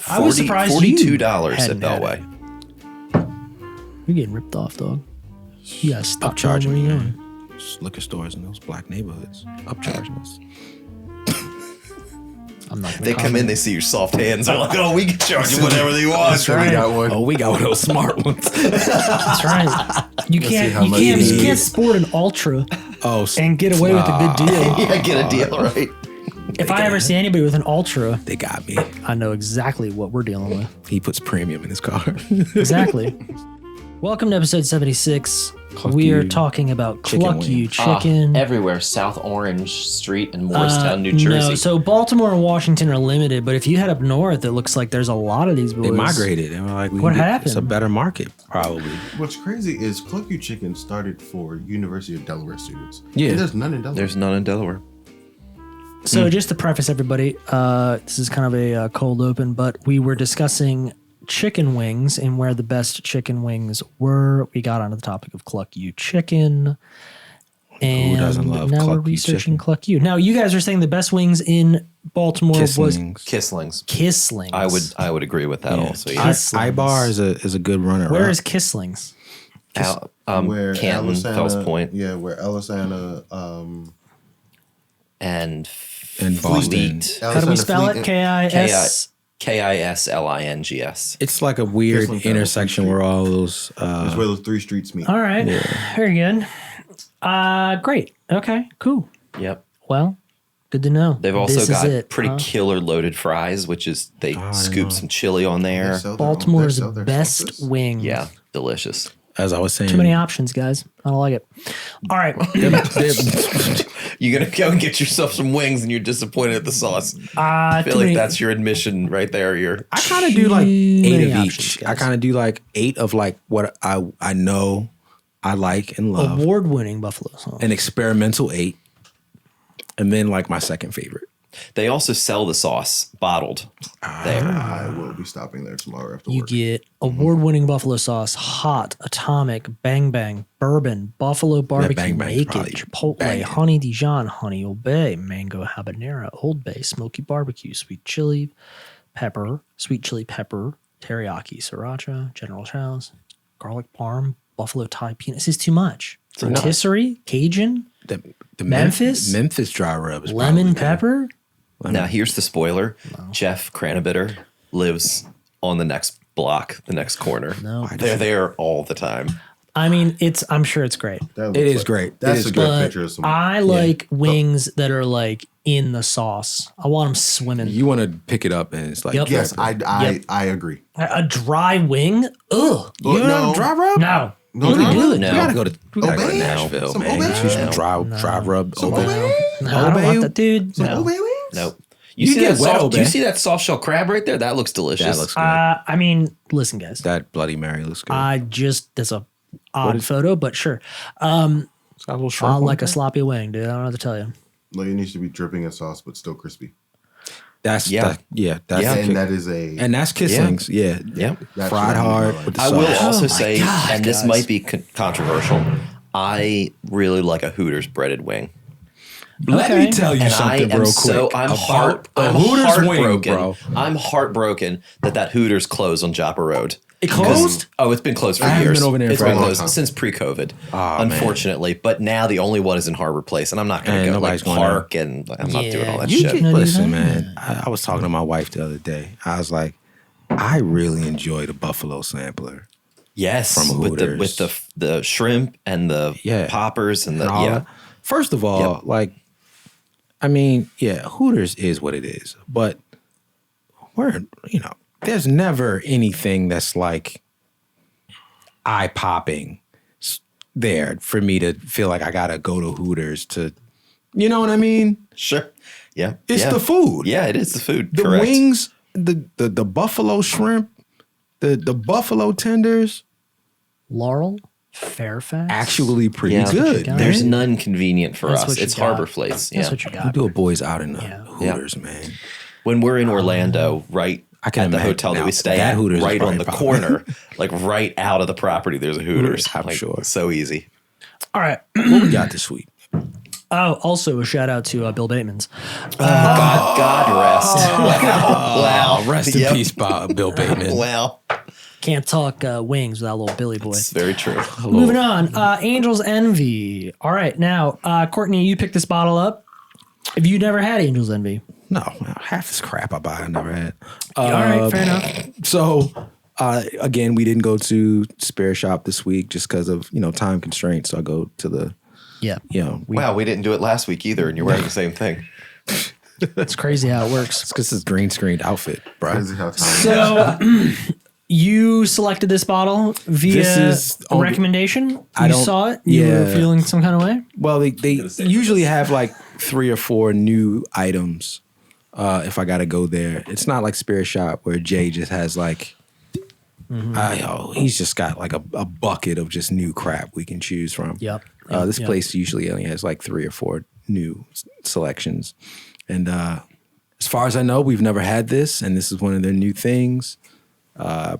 I was surprised $42 at hadn't had Bellway. You're getting ripped off, dog. You gotta stop Upcharging where me, you man. going. Just liquor stores in those black neighborhoods. Upcharging us. I'm not gonna They come in, comment. they see your soft hands. They're like, oh, we can charge you whatever they want. That's right. We got one. Oh, we got one of those smart ones. That's right. You see can't. how You much can't. it You is. can't sport an ultra Oh, and get away with a good deal. Yeah, get a deal, right? If I ever see anybody with an ultra, they got me. I know exactly what we're dealing with. He puts premium in his car. Exactly. Welcome to episode 76. Cluck We are You talking about Chicken Cluck You Wings. Chicken. Everywhere. South Orange Street in Morristown, New Jersey. No, so Baltimore and Washington are limited, but if you head up north, it looks like there's a lot of these boys. They migrated. And we're like, What happened? It's a better market, probably. What's crazy is Cluck You Chicken started for University of Delaware students. Yeah. And there's none in Delaware. There's none in Delaware. So just to preface everybody, this is kind of a cold open, but we were discussing chicken wings and where the best chicken wings were. We got onto the topic of Cluck You Chicken. And doesn't love now Cluck we're You researching Chicken? Cluck You. Now you guys are saying the best wings in Baltimore was Kisslings. Kisslings. Kisslings. I would agree with that also. Yeah. Kisslings. Ibar is a good runner. Where up. is Kisslings? where Canton, Alisana- Fells Point, Yeah, where Alisana, and Boston? Fleet. How do we spell it? K-I-S? Kisslings. It's like a weird Kissling intersection Street. where all those. is where those three streets meet. All right. Very good. Great. Okay, cool. Yep. Well, good to know. They've also This is got it, pretty huh? killer loaded fries, which is they I scoop know. some chili on They there. sell their own- Baltimore's they sell their best sauces. wings. Yeah, delicious. As I was saying, Too many options, guys. I don't like it. All right. You're gonna go and get yourself some wings, and you're disappointed at the sauce. I feel too like many- that's your admission right there. I kind of do like Too 8 many of options, each. guys. I kind of do like 8 of like what I know I like and love. award-winning buffalo sauce. An experimental 8. And then like my second favorite. They also sell the sauce bottled there. I will be stopping there tomorrow after You work. get award-winning buffalo sauce, hot, atomic, bang bang, bourbon, buffalo barbecue, Bang Bang's naked, probably chipotle, banging. honey Dijon, honey Old Bay, mango habanero, Old Bay, smoky barbecue, sweet chili pepper, teriyaki, sriracha, General Tso's, garlic parm, buffalo Thai peanuts. This is too much. Rotisserie, Cajun, The Memphis? Memphis dry rub is lemon probably good. pepper. Now here's the spoiler: Jeff Cranabiter lives on the next block, the next corner. No. They're there all the time. I mean, I'm sure it's great. That It looks is great. That's It is a good But picture of some. I like wings that are like in the sauce. I want them swimming. You want to pick it up and it's like Yep. yes, pepper. I agree. A dry wing? Ugh. You don't No. have dry rub? No. No, What are we dry rub? doing? No. We gotta go to Obey? Nashville, Some man. Obey? You should dry rub. Some Obey. Obey? No, I don't Obey? want that, dude. Some No. Obey wings? Nope. You You see get that wet, soft? Do you Obey. see that soft shell crab right there? That looks delicious. That looks good. I mean, listen, guys. That Bloody Mary looks good. That's a odd photo, but sure. It's got a little shrimp I on like it. a sloppy wing, dude. I don't know what to tell you. Like it needs to be dripping in sauce, but still crispy. That's Yeah. that's Yeah. And that is and that's Kisslings. Yeah. Yep. That's Fried what I hard like. with the I sauce. will also my say, God, and this guys. might be controversial, I really like a Hooters breaded wing. Let Okay. me tell you And something I am real so quick. I'm about a I'm Hooters heartbroken, wing, bro. I'm heartbroken that Hooters closed on Joppa Road. It closed? Oh, it's been closed for I haven't years. been over there It's for a been long closed time. since pre-COVID, man. unfortunately. But now the only one is in Harbor Place, and I'm not going And to go nobody's like going park and I'm not doing all that You shit. can- Listen, No, no, no. man. I was talking to my wife the other day. I was like, I really enjoy the buffalo sampler. Yes, From with Hooters. the shrimp and the Yeah. poppers and the And all that. First of all, Yep. like, I mean, yeah, Hooters is what it is, but there's never anything that's like eye popping there for me to feel like I gotta go to Hooters to, you know what I mean? Sure, yeah, It's yeah. the food. Yeah, it is the food. The Correct. wings, the buffalo shrimp, the buffalo tenders, Laurel, Fairfax. actually pretty Yeah. good. got. There's Right? none convenient for That's us. what you It's got. Harbor Place. That's Yeah. what you We got. do a boys out in the Yeah. Hooters, man. When we're in Orlando, right I can at the imagine. hotel that Now, we stay that at, Hooters is right on probably the popular. corner, like right out of the property, there's a Hooters. I'm Like, sure. So easy. All right. What we got this week? Oh, also a shout out to Bill Bateman's. God rest. Wow. Rest in peace, Bill Bateman. Wow. Can't talk wings without little Billy Boy. It's very true. Moving on. Angel's Envy. All right. Now, Kortney, you picked this bottle up. Have you never had Angel's Envy? No, half this crap I buy I never had. All right. Fair enough. So, again, we didn't go to Spare Shop this week just because of, time constraints. So I go to the, Yeah. Wow, we didn't do it last week either, and you're wearing the same thing. It's crazy how it works. it's because it's green screened outfit, bro. Crazy how time. So you selected this bottle via This is a on- recommendation? I You don't- saw it? You were yeah. feeling some kind of way? Well, they usually have like 3 or 4 new items if I got to go there. It's not like Spirit Shop where Jay just has like, he's just got like a bucket of just new crap we can choose from. Yep. This place usually only has like 3 or 4 new selections. And as far as I know, we've never had this, and this is one of their new things.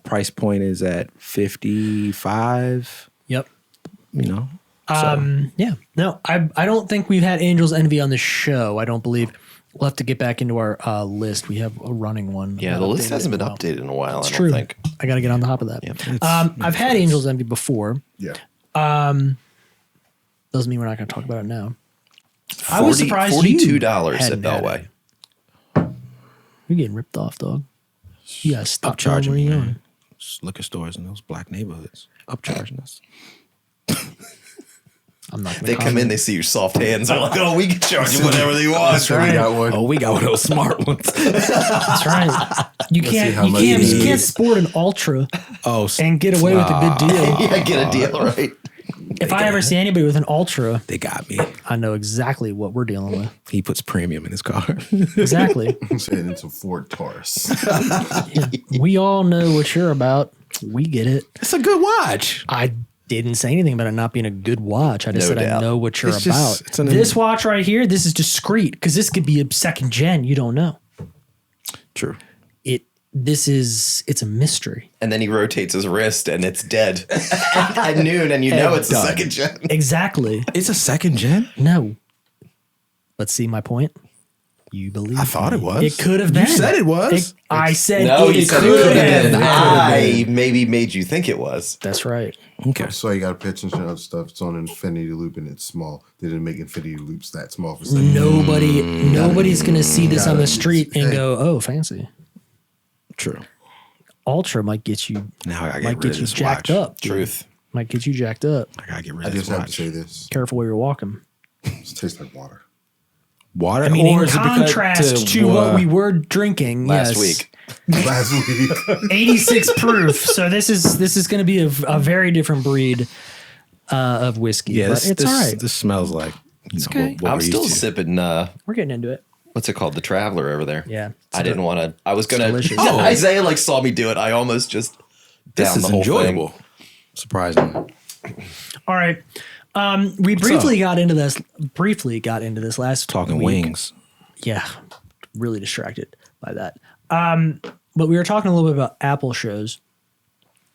Price point is at $55, Yep. So. No, I don't think we've had Angel's Envy on the show. I don't believe. We'll have to get back into our list. We have a running one. Yeah, the list hasn't been updated in a while, It's I don't true. think. I got to get on the top of that. I've had Angel's Envy before. Yeah. Doesn't mean we're not going to talk about it now. I was surprised $42 at hadn't had Beltway. You're getting ripped off, dog. You got to stop Upcharging where you me, going. man. Liquor stores in those black neighborhoods upcharging us. I'm not going to They come in, they see your soft hands. They're like, oh, we can charge you whatever they want. That's right. We got one. Oh, we got one of those smart ones. That's right. You see can't. how You much can't. it You is. can't sport an Ultra Oh, and get away with a good deal. Yeah, get a deal, right? If I ever see anybody with an Ultra, they got me. I know exactly what we're dealing with. He puts premium in his car. Exactly. I'm saying it's a Ford Taurus. We all know what you're about. We get it. It's a good watch. I didn't say anything about it not being a good watch. I just No said doubt. I know what you're It's just- about. it's an- This watch right here, this is discreet because this could be a second gen. You don't know. True. It's a mystery. And then he rotates his wrist and it's dead at noon, and you know it's the done. second gen. Exactly. It's a second gen? No. But see my point? You believe I thought me. it was. It could have been. You said it was. I said No, it you said it could could have have been. been. I maybe made you think it was. That's right. Okay. So you got a picture and other stuff. It's on infinity loop and it's small. They didn't make infinity loops that small for second. Nobody's going to see this on the street and go, "Oh, fancy." True. Ultra might get you Now I gotta might get rid get of you this jacked watch. up. dude. Truth. Might get you jacked up. I gotta get rid I of this just have to watch. say this. Careful where you're walking. It tastes like water. Water. I mean, or in is it because contrast to what we were drinking Last yes, week. Last week. 86 proof. So this is going to be a very different breed of whiskey. Yeah, but this, it's this, all right. this smells like okay. what I'm we're still used to. sipping, We're getting into it. what's it called? The Traveler over there. Yeah. I didn't want to. I was going to. delicious. Oh. Isaiah saw me do it. I almost just This down is the whole enjoyable. thing. Surprisingly. All right. We briefly got into this last Talking week. wings. Yeah, really distracted by that. But we were talking a little bit about Apple shows,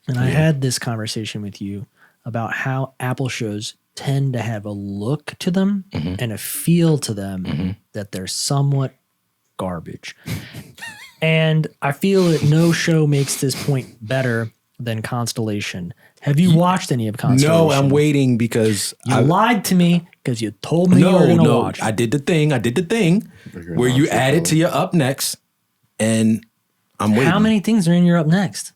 and I had this conversation with you about how Apple shows tend to have a look to them and a feel to them that they're somewhat garbage. And I feel that no show makes this point better than Constellation. Have you watched any of Constellation? No, I'm waiting because You lied to me because you told me you were going to watch. I did the thing You're where not you so add it close. to your up next, and I'm waiting. How many things are in your up next?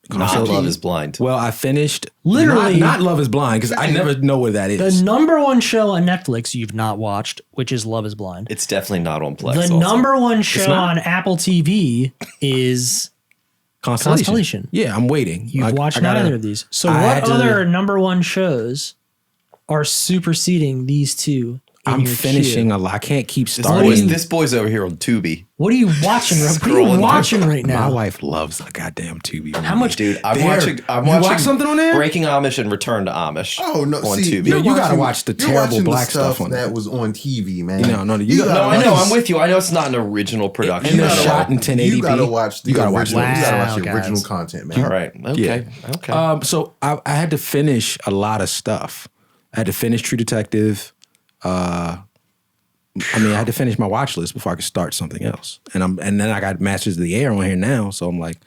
Not Love is Blind. Well, I finished Literally- not Love is Blind because I never know what that The is. number one show on Netflix you've not watched, which is Love is Blind. It's definitely not on Plex. The also. number one show not? on Apple TV is Constellation. Yeah, I'm waiting. You've watched neither of these. So I what had to- other number one shows are superseding these two? in I'm your finishing queue? a lot. I can't keep This starting. boy's over here on Tubi. What are you watching? What are Scrolling you watching right My now? wife loves a goddamn Tubi. How much, Dude, I'm There. watching You watch something on there? Breaking Amish and Return to Amish. Oh no! on See, Tubi. you're You gotta watching- watch the you're terrible watching the black stuff on that there. was on TV, man. No, you gotta No, I know. watch- I'm with you. I know it's not an original production. And they're gotta shot in watch- 1080p. You gotta watch the You gotta watch original. those. You gotta watch the Wow, original guys. content, man. All right. Okay. Yeah. Okay. So I had to finish a lot of stuff. I had to finish True Detective. I mean, I had to finish my watch list before I could start something else. And then I got Masters of the Air on here now, so I'm like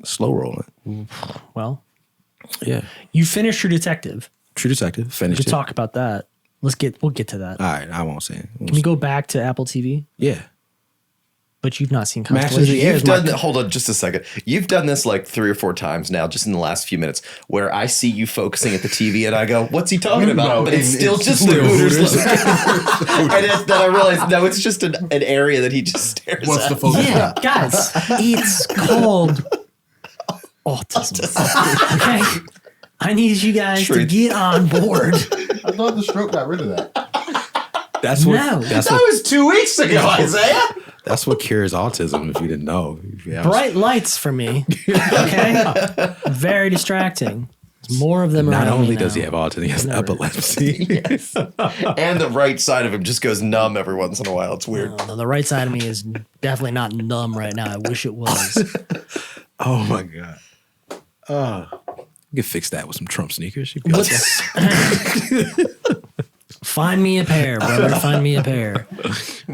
slow rolling. Well, yeah. you finished True Detective. True Detective, We finished could it. talk about that. We'll get to that. All right, I won't say it. Can we go back to Apple TV? Yeah. But you've not seen Masters of the Air. Constellation. Hold on just a second. You've done this like 3 or 4 times now, just in the last few minutes, where I see you focusing at the TV and I go, what's he talking about? No, But it's and still it's just still the Hooters. Hooters. And then I realized, no, it's just an area that he just stares What's at. the focus? Yeah, guys, it's called autism. Okay? I need you guys to Truth. get on board. I thought the stroke got rid of that. That's what No. that's That what was 2 weeks ago, Isaiah. that's what cures autism, if you didn't know. Yeah, Bright lights for me. Okay? Very distracting. There's more of them not around me only does he now. have autism, he has Never. epilepsy. And the right side of him just goes numb every once in a while. It's weird. No, the right side of me is definitely not numb right now. I wish it was. Oh my god. You could fix that with some Trump sneakers. You'd be like, Find me a pair, brother. Find me a pair.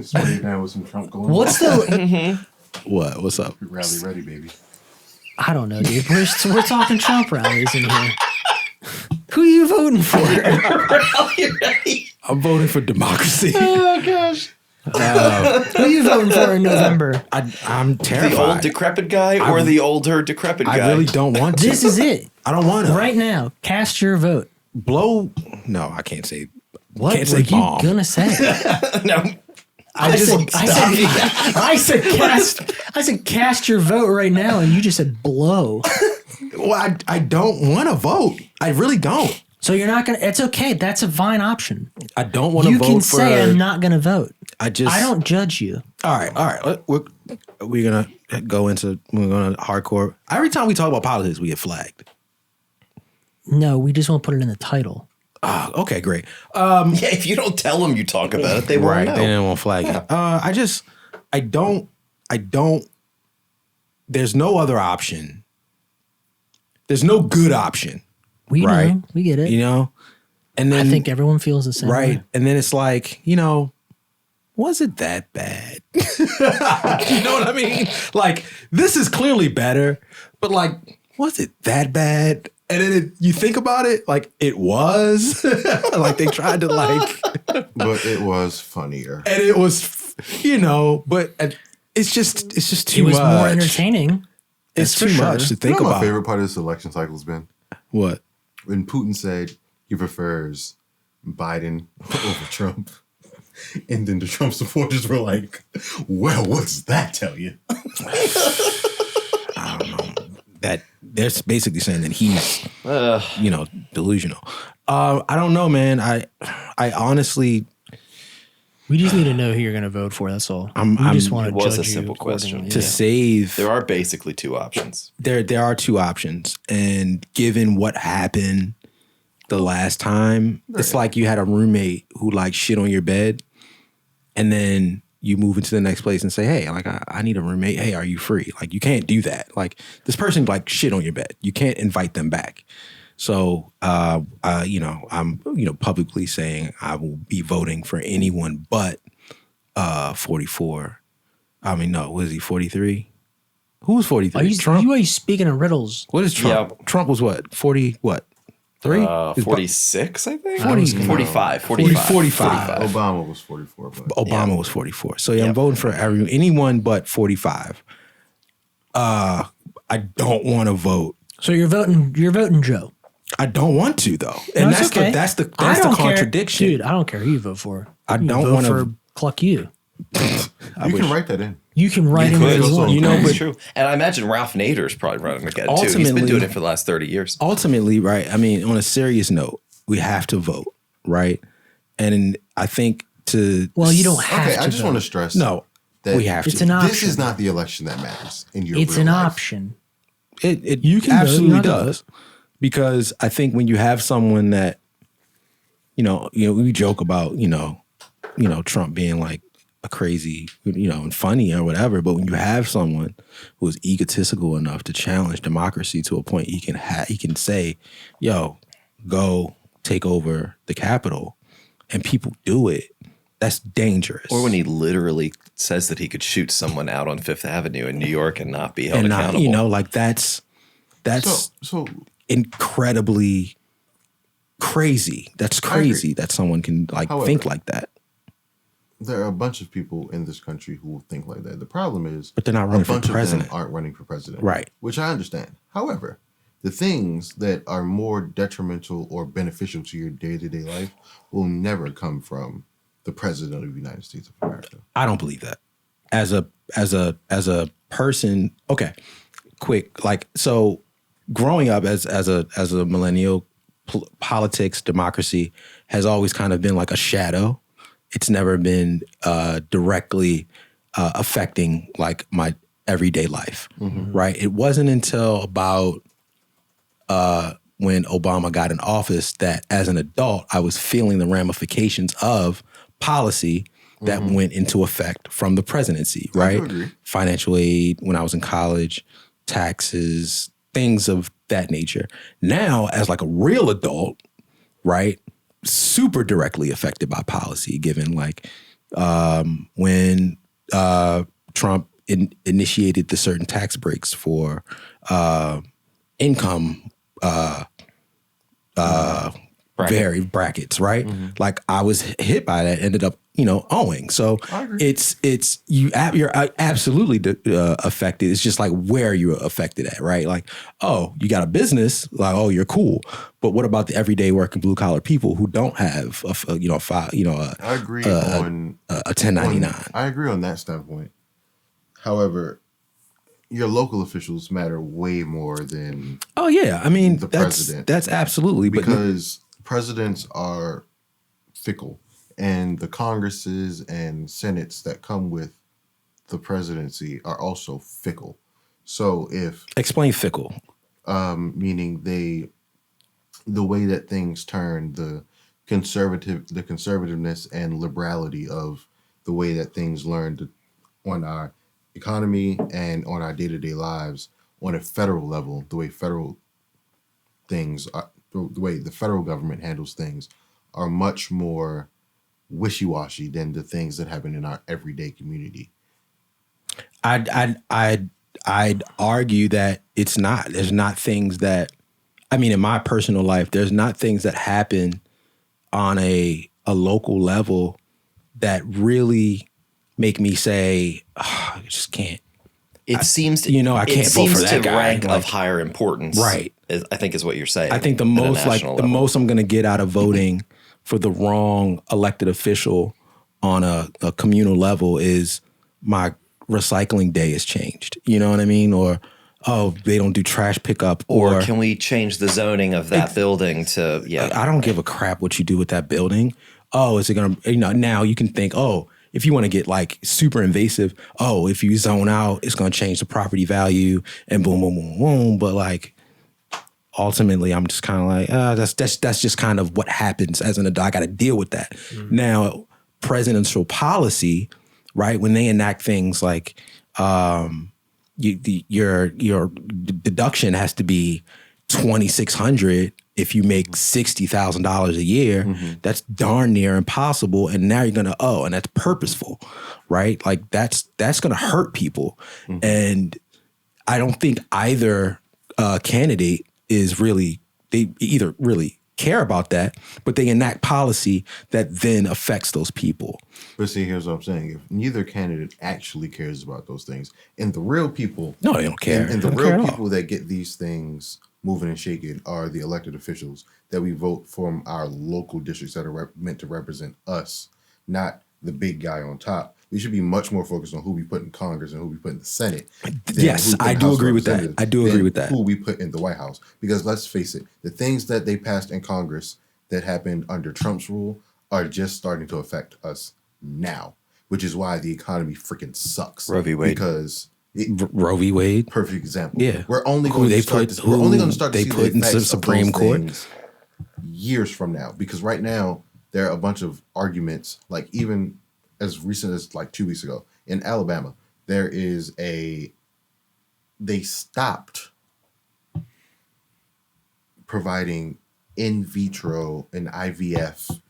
Spray down with some Trump going. What's the? what? What's up? Rally ready, baby. I don't know, dude. We're talking Trump rallies in here. Who are you voting for? I'm voting for democracy. Oh, gosh. Who are you voting for in November? I'm terrified. The old decrepit guy or the older decrepit guy? I really don't want to. This is it. I don't want to. Right now, cast your vote. Blow. No, I can't say. What Can't were say you bomb. gonna say? No. I said cast your vote right now, and you just said blow. Well, I don't want to vote. I really don't. So you're not gonna. It's okay. That's a fine option. I don't want to You vote can for. say I'm not gonna vote. I don't judge you. All right. We're gonna go into. We're gonna hardcore. Every time we talk about politics, we get flagged. No, we just won't put it in the title. Okay, great. Yeah, if you don't tell them you talk about it, they won't know. They didn't want to flag it. I don't. There's no other option. There's no good option, We Right. know. We get it. you know. And then I think everyone feels the same. right, way. and then it's like, was it that bad? You know what I mean? Like, this is clearly better, but like, was it that bad? And then you think about it, like it was, like they tried to But it was funnier. and it was, but it's just too It was much. more entertaining. It's That's too for much sure. to think You know what about. my favorite part of this election cycle has been? What? When Putin said he prefers Biden over Trump. And then the Trump supporters were like, well, what's that tell you? I don't know. That they're basically saying that he's, delusional. I don't know, man. I honestly, We just need to know who you're going to vote for. That's all. We just want It to was judge a simple you question. accordingly. to Yeah. save, There are basically 2 options. there are 2 options, and given what happened the last time, it's like you had a roommate who like shit on your bed, and then you move into the next place and say, hey, like I need a roommate. Hey, are you free? Like you can't do that. Like this person like shit on your bed. You can't invite them back. So, I'm publicly saying I will be voting for anyone but 44. I mean, no, was he 43? Who was 43? Trump? Are you speaking in riddles? What is Trump? Yeah. Trump was what? 40 what? 3? 46, I think? 45. 45. Obama was 44. But Obama was 44. So yeah, I'm voting for anyone but 45. I don't want to vote. So you're voting Joe. I don't want to though. And No, it's okay. that's the I don't care. contradiction. Dude, I don't care who you vote for. I You don't vote wanna- for Cluck You. you can write that in. You can write in Could. what you want. That's but- true. And I imagine Ralph Nader's probably running again, too. He's been Ultimately- doing it for the last 30 years. Ultimately, right? I mean, on a serious note, we have to vote, right? And I think Well, you don't have Okay, to I just vote. want to stress no, that we have It's to. an option. this is not the election that matters in your It's real an life. option. It You can vote, absolutely you're not gonna does. Because I think when you have someone that, we joke about, Trump being like a crazy, and funny or whatever. But when you have someone who is egotistical enough to challenge democracy to a point he can say, yo, go take over the Capitol, and people do it. That's dangerous. Or when he literally says that he could shoot someone out on Fifth Avenue in New York and not be held and not, accountable. you know, like that's So incredibly crazy. That's crazy that someone can like think like that. there are a bunch of people in this country who will think like that. The problem is, But they're not running for a bunch president. of them aren't running for president, Right? Which I understand. However, the things that are more detrimental or beneficial to your day-to-day life will never come from the president of the United States of America. I don't believe that. As a person, okay, quick, like, so growing up as a millennial, politics, democracy has always kind of been like a shadow. It's never been directly affecting like my everyday life, right? It wasn't until about when Obama got in office that as an adult, I was feeling the ramifications of policy that went into effect from the presidency, right? I do agree. Financial aid when I was in college, taxes, things of that nature. Now, as like a real adult, right, super directly affected by policy, given like when Trump initiated the certain tax breaks for income brackets, right? Like I was hit by that, ended up, you know, owing. So you're absolutely affected. It's just like where you're affected at, right? Like, oh, you got a business, like, oh, you're cool. But what about the everyday working blue collar people who don't have I agree on a 1099? I agree on that standpoint. However, your local officials matter way more than Oh yeah, I mean the that's president. that's absolutely because presidents are fickle, and the Congresses and Senates that come with the presidency are also fickle. So if explain fickle. meaning the way that things turn, the conservativeness and liberality of the way that things learned on our economy and on our day-to-day lives on a federal level, the way federal things are, the way the federal government handles things are much more wishy-washy than the things that happen in our everyday community. I'd argue that it's not. There's not things that, I mean, in my personal life, there's not things that happen on a local level that really make me say, oh, I just can't. It seems to, you know, I can't vote for that guy. rank Like, of higher importance, right? I think is what you're saying. I think the most I'm going to get out of voting for the wrong elected official on a communal level is my recycling day has changed. You know what I mean? Or, oh, they don't do trash pickup. Or can we change the zoning of that building to, I don't give a crap what you do with that building. Oh, is it going to, now you can think, oh, if you want to get like super invasive, oh, if you zone out, it's going to change the property value and boom, boom, boom, boom. But like, ultimately, I'm just kind of like, that's just kind of what happens as an adult. I got to deal with that. Now, presidential policy, right? When they enact things like your deduction has to be $2,600 if you make $60,000 a year. That's darn near impossible. And now you're gonna and that's purposeful, right? Like that's gonna hurt people. And I don't think either candidate is really, they either really care about that, but they enact policy that then affects those people. But see, here's what I'm saying. If neither candidate actually cares about those things, and the real people... No, they don't care. And the real people that get these things moving and shaking are the elected officials that we vote from our local districts that are meant to represent us, not the big guy on top. We should be much more focused on who we put in Congress and who we put in the Senate. Yes, I do agree with that. I do agree with that. Who we put in the White House. Because let's face it, the things that they passed in Congress that happened under Trump's rule are just starting to affect us now, which is why the economy freaking sucks. Roe v. Wade. Because Roe v. Wade. Perfect example. Yeah. We're only going to start to see the effects of Supreme those Court things years from now. Because right now, there are a bunch of arguments, like even as recent as like 2 weeks ago in Alabama, they stopped providing in vitro and IVF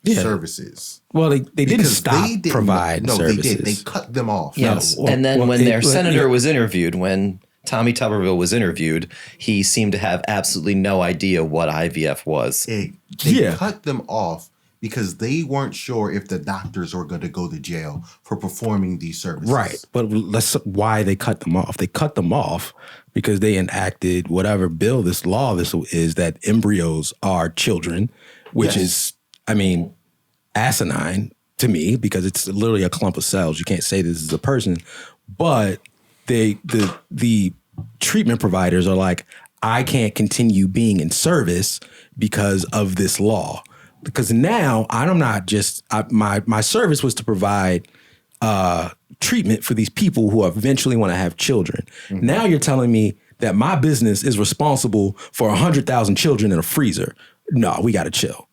services. Well, they didn't Because stop they didn't- provide no, services. they did. They cut them off. Yes. No, well- and then well, when their it- senator yeah. was interviewed, when Tommy Tuberville was interviewed, he seemed to have absolutely no idea what IVF was. They Yeah. cut them off because they weren't sure if the doctors were going to go to jail for performing these services. Right. But why they cut them off. They cut them off because they enacted whatever law this is that embryos are children, which is, I mean, asinine to me because it's literally a clump of cells. You can't say this is a person. But the treatment providers are like, I can't continue being in service because of this law. Because now I'm not just my service was to provide treatment for these people who eventually want to have children. Mm-hmm. Now you're telling me that my business is responsible for 100,000 children in a freezer. No, we got to chill,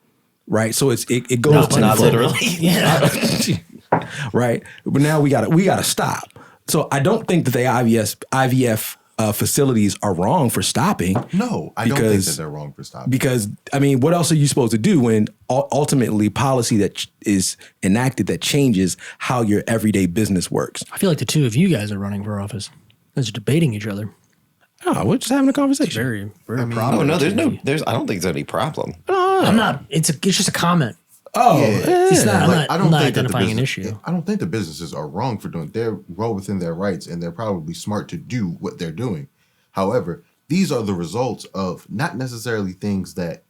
right? So it goes No, to Not literally. Yeah. right. But now we got to stop. So I don't think that the IVF facilities are wrong for stopping. No, I don't think that they're wrong for stopping. Because, I mean, what else are you supposed to do when ultimately policy that is enacted that changes how your everyday business works? I feel like the two of you guys are running for office. They're debating each other. Oh, we're just having a conversation. Very, very Oh prominent. no, I don't think there's any problem. I'm not. It's just a comment. Oh, Yeah. It's not. Like, I'm not identifying an issue. I don't think the businesses are wrong for doing. They're well within their rights, and they're probably smart to do what they're doing. However, these are the results of not necessarily things that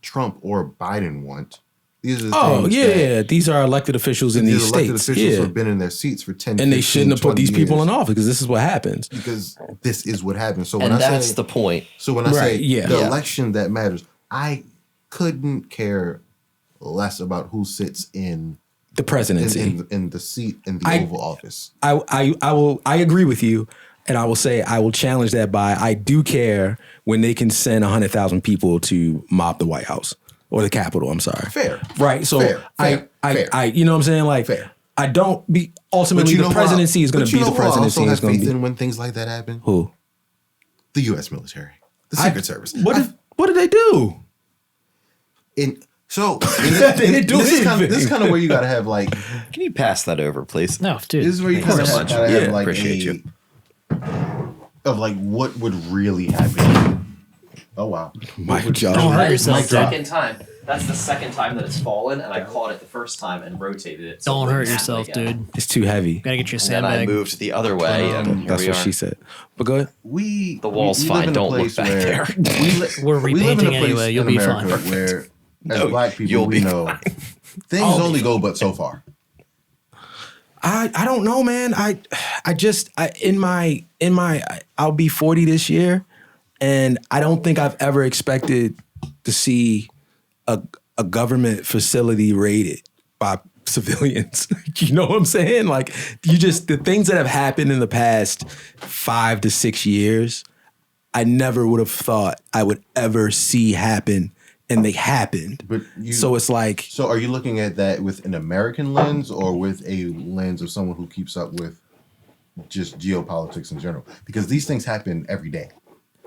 Trump or Biden want. These are things that these are elected officials in these elected states. officials Yeah. have been in their seats for 10, And they 15, shouldn't have put 20 these people years in office because this is what happens. because this is what happens. So when And I that's say the point. So when I say Right, yeah. the Yeah. election that matters, I couldn't care less about who sits in The presidency. in the seat in the I- Oval Office. I agree with you, and I will say I will challenge that by I do care when they can send 100,000 people to mob the White House or the Capitol. I'm sorry. Fair. Right. So Fair. I you know what I'm saying? Like Fair. I don't be ultimately the presidency is going to be the presidency. I Is going to faith be in when things like that happen. who? The U.S. military, the Secret Service. What did they do? They didn't do this is anything. kind of where you got to have like Can you pass that over, please? No, dude. this is where you Thanks kind so of much. gotta Yeah, have like appreciate you. of like what would really happen. Oh wow, My Don't job. hurt yourself. Mic drop. time. That's the second time that it's fallen, and I caught it the first time and rotated it. Don't hurt yourself, dude. It's too heavy. Gotta get you a And then I sandbag. moved the other way, and here That's we what are. she said. But go ahead. The wall's fine. Don't look back there. We're repainting anyway. You'll be fine. Where as No, black people, you'll we be know fine. things only go but so far. I don't know, man. I'll be 40 this year, and I don't think I've ever expected to see a government facility raided by civilians. You know what I'm saying? Like the things that have happened in the past 5 to 6 years, I never would have thought I would ever see happen, and they happened. So it's like, So are you looking at that with an American lens or with a lens of someone who keeps up with just geopolitics in general? Because these things happen every day.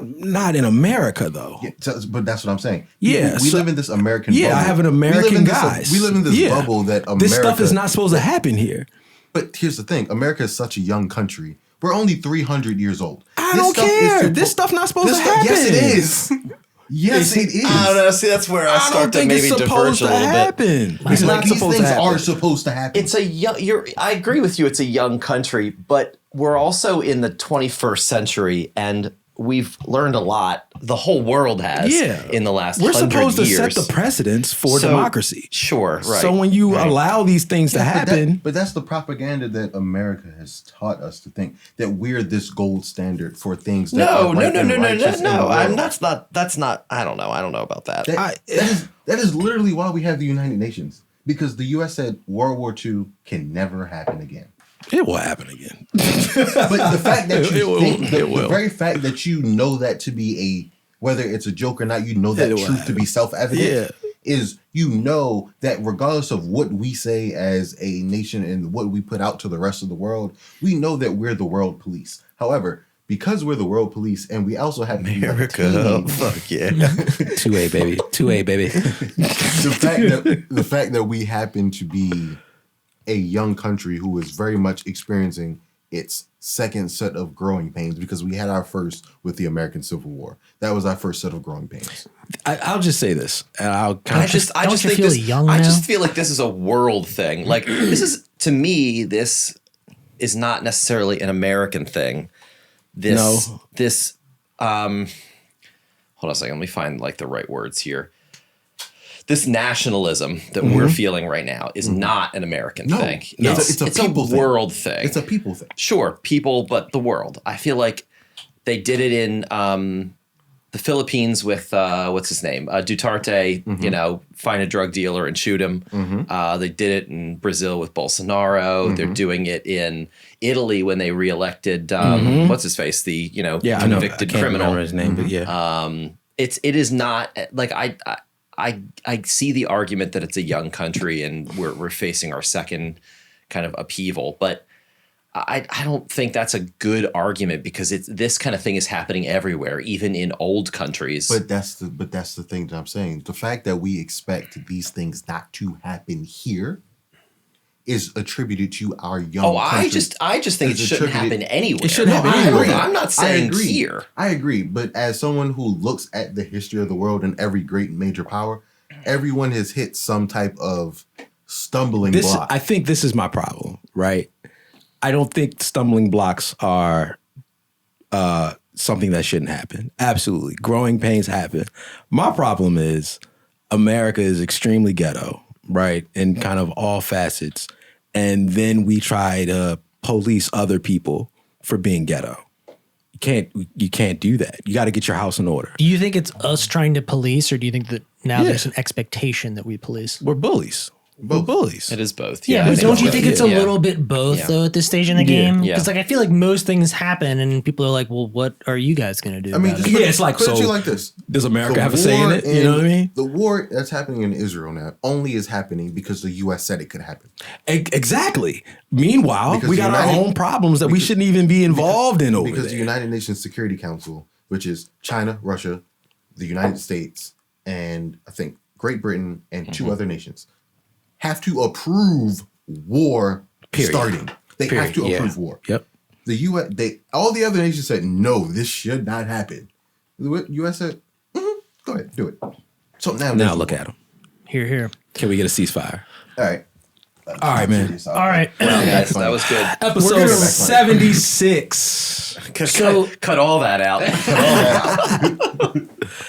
not in America though. Yeah, but that's what I'm saying. Yeah, we so- live in this American Yeah, bubble. I have an American guys. We live in this Yeah. bubble that America... This stuff is not supposed to happen here. But here's the thing. America is such a young country. We're only 300 years old. I don't care. This stuff not supposed to happen. Yes, it is. Yes, it is. I don't know. See, that's where I I start don't to think maybe it's supposed diverge a to little bit. happen. It's not These supposed to things happen. are supposed to happen. It's a young. I agree with you. It's a young country, but we're also in the 21st century, and we've learned a lot. The whole world has. Yeah. In the last We're 100 supposed to years. set the precedents for So, democracy. Sure. Right. So when you allow these things to happen, But that's the propaganda that America has taught us to think that we're this gold standard for things that no. are right and righteous in the world. That's not. I don't know. I don't know about that. That is literally why we have the United Nations. Because the U.S. said World War II can never happen again. it will happen again. But the fact that It you will. think, It will. the very fact that you know that to be whether it's a joke or not, you know that It will truth to be self-evident, Yeah. is you know that regardless of what we say as a nation and what we put out to the rest of the world, we know that we're the world police. However, because we're the world police, and we also have to be like a America, team, fuck yeah. 2A, baby. 2A, baby. the fact that we happen to be a young country who is very much experiencing its second set of growing pains, because we had our first with the American Civil War. That was our first set of growing pains. I'll just say this, and I'll kind I of just Don't you think feel this. young I now? just feel like this is a world thing. Like this is, to me, this is not necessarily an American thing. This hold on a second. Let me find like the right words here. This nationalism that we're feeling right now is not an American thing. No, it's a people thing. World thing. It's a people thing. Sure, people, but the world. I feel like they did it in the Philippines with what's his name, Duterte. You know, find a drug dealer and shoot him. They did it in Brazil with Bolsonaro. They're doing it in Italy when they reelected what's his face, the convicted I can't criminal. remember his name, but yeah. It is not like I see the argument that it's a young country and we're facing our second kind of upheaval, but I don't think that's a good argument, because this kind of thing is happening everywhere, even in old countries. But that's the thing that I'm saying. The fact that we expect these things not to happen here is attributed to our young country. I just think it shouldn't happen anywhere. It shouldn't happen anywhere. I'm not saying here. I agree, but as someone who looks at the history of the world and every great major power, everyone has hit some type of stumbling block. I think this is my problem, right? I don't think stumbling blocks are something that shouldn't happen. Absolutely. Growing pains happen. My problem is America is extremely ghetto, right? In kind of all facets. And then we try to police other people for being ghetto. You can't do that. You got to get your house in order. Do you think it's us trying to police, or do you think that now there's an expectation that we police? We're bullies. We're bullies. It is both. Yeah, I but think don't you both. think it's a Yeah. little bit both Yeah. though at this stage in the Yeah. game? Yeah. Because like I feel like most things happen and people are like, well, what are you guys gonna do? I mean, about just it? put it's like, put it to so- you like this. Does America The have a say in war it? You know what I mean? The war that's happening in Israel now only is happening because the U.S. said it could happen. Exactly. Meanwhile, Because we got our United- own problems that we shouldn't even be involved in over Because there. the United Nations Security Council, which is China, Russia, the United States, and I think Great Britain and two other nations, have to approve war Period. starting. They have Period. to Yeah. approve war. Yep. The U.S. All the other nations said no, this should not happen. The U.S. said, go ahead, do it. So now Look at them. Here. Can we get a ceasefire? All right. All right, man. All right. Well, guys, that was good. Episode gonna- 76. Cut all that out.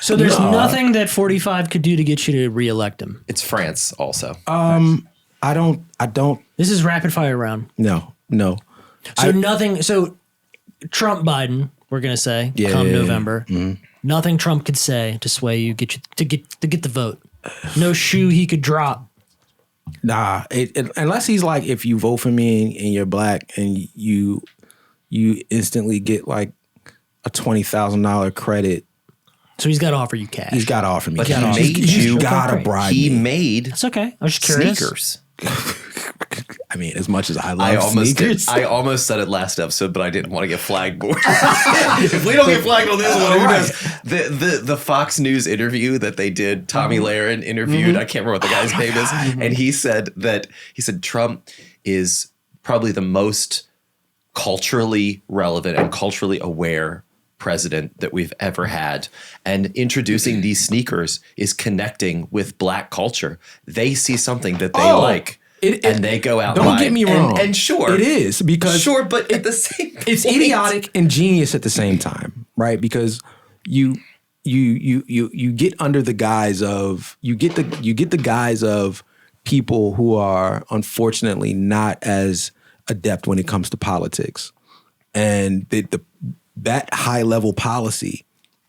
So there's nothing that 45 could do to get you to reelect him. It's France also. I don't, This is rapid fire round. no. So nothing. So Trump Biden, we're gonna say, Yeah, come yeah, yeah. November, nothing Trump could say to sway you, get you to get the vote. No shoe he could drop. Nah, unless he's like, if you vote for me and you're black and you instantly get like a $20,000 credit. So he's got to offer you cash. He's got to offer me But cash. he made He's you- got to bribe He me. made It's okay. I was just curious. sneakers. I mean, as much as I love I almost sneakers. I almost said it last episode, but I didn't want to get flagged more. If we don't get flagged on this one, who knows? The Fox News interview that they did, Tommy Lahren interviewed, I can't remember what the guy's name is, and he said Trump is probably the most culturally relevant and culturally aware president that we've ever had, and introducing these sneakers is connecting with black culture. They see something that they like. And they go out. Don't and get buy me it. wrong. And sure, it is because sure, but at the same, it's point, idiotic and genius at the same time, right? Because you get under the guise of you get the guise of people who are unfortunately not as adept when it comes to politics, and that high level policy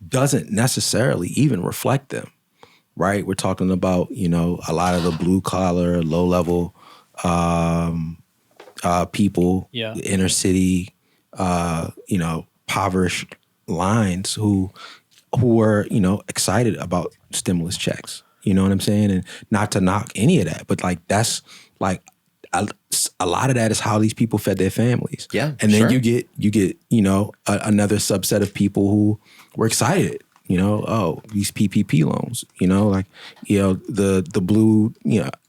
doesn't necessarily even reflect them, right? We're talking about a lot of the blue collar, low level people, the inner city, impoverished lines who were, excited about stimulus checks. You know what I'm saying? And not to knock any of that, but like that's like a lot of that is how these people fed their families. Yeah, and then sure. you get another subset of people who were excited. These PPP loans. The blue.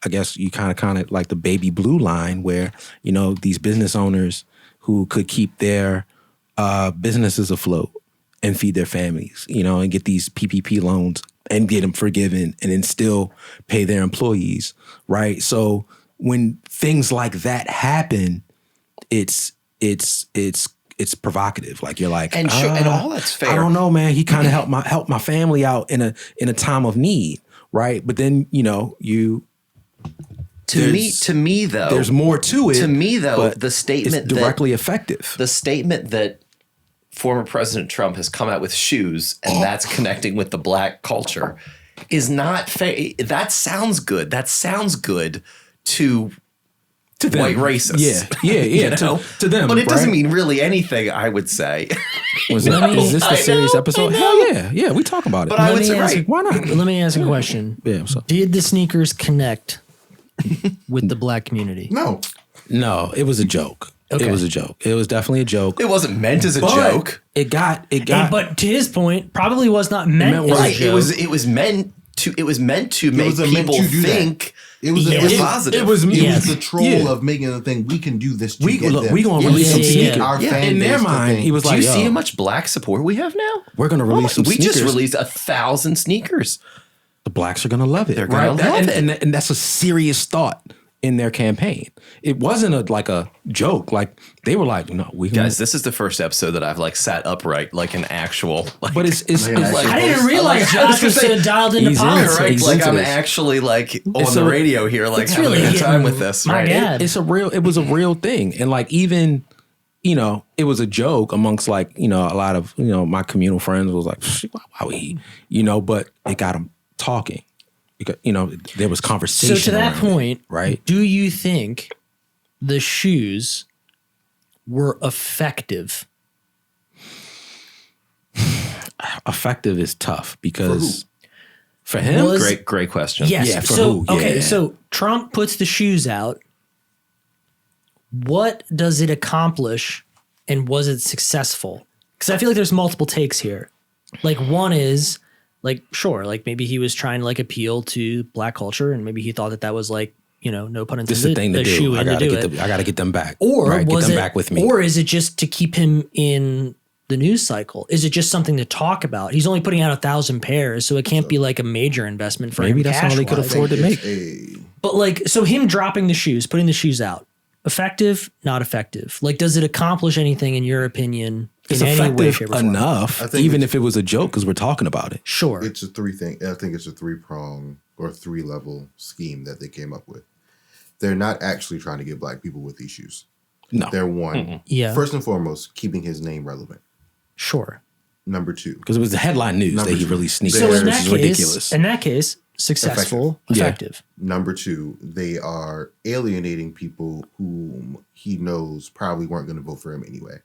I guess you kind of like the baby blue line where these business owners who could keep their businesses afloat and feed their families. And get these PPP loans and get them forgiven and then still pay their employees. Right. So when things like that happen, it's provocative. Like you're like, and all that's fair. I don't know, man. He kind of helped my family out in a time of need, right? But then to me though, there's more to it. To me though, but the statement it's directly effective. The statement that former President Trump has come out with shoes, and that's connecting with the black culture, is not fair. That sounds good. That sounds good to them. White racists. Yeah. To them. But it doesn't mean really anything, I would say. Is this the serious episode? Hell yeah. We talk about it. But I would say, why not? Let me ask a question. Yeah. Did the sneakers connect with the black community? No, it was a joke. Okay. It was a joke. It was definitely a joke. It wasn't meant as a joke. It got. But to his point, probably was not meant as a joke. It was meant to make people think. It was positive. It was the troll of making the thing. We can do this. We gonna release some sneakers. In their mind, he was like, "Do you see how much black support we have now? We're gonna release some We sneakers. just released 1,000 sneakers. The blacks are gonna love it. They're gonna love it, and that's a serious thought in their campaign. It wasn't like a joke. Like they were like, no, we guys. This is the first episode that I've sat upright like an actual. But it's like, I didn't realize Josh was so dialed into politics. Right? Like I'm actually on the radio here, like having a good time with this. My right? God. It was a real thing, and like even. It was a joke amongst a lot of my communal friends was like, why would he? But it got them talking. Because, there was conversation. So to that point, right? Do you think the shoes were effective? Effective is tough because for him, great question. Yes. Yeah, for who? Okay. Yeah. So Trump puts the shoes out. What does it accomplish, and was it successful? Because I feel like there's multiple takes here. Like one is sure, maybe he was trying to appeal to black culture, and maybe he thought that was no pun intended. This is the thing to do. I gotta get them back. Or get them back with me. Or is it just to keep him in the news cycle? Is it just something to talk about? He's only putting out 1,000 pairs, so it can't be a major investment for him. Maybe that's all he could afford to make. But so him dropping the shoes, putting the shoes out, effective, not effective? Does it accomplish anything in your opinion? It's in any way, effective shape, or form? enough, even if it was a joke, because we're talking about it. Sure. It's a three thing. I think it's a 3-prong or 3-level scheme that they came up with. They're not actually trying to get black people with these shoes. No. They're one. Yeah. First and foremost, keeping his name relevant. Sure. Number 2. Because it was the headline news that he released sneakers. So in This is ridiculous. In that case, successful, effective. Number 2, they are alienating people whom he knows probably weren't going to vote for him anyway.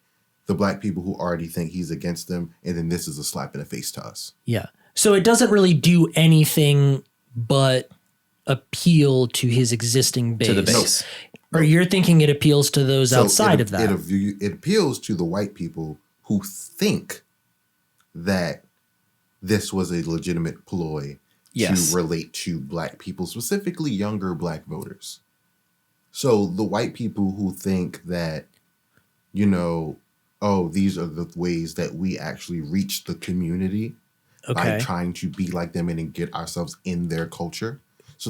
The black people who already think he's against them, and then this is a slap in the face to us. Yeah. So it doesn't really do anything but appeal to his existing base. To the base. Or you're thinking it appeals to those outside of that. It appeals to the white people who think that this was a legitimate ploy to relate to black people, specifically younger black voters. So the white people who think that, these are the ways that we actually reach the community by trying to be like them and get ourselves in their culture. So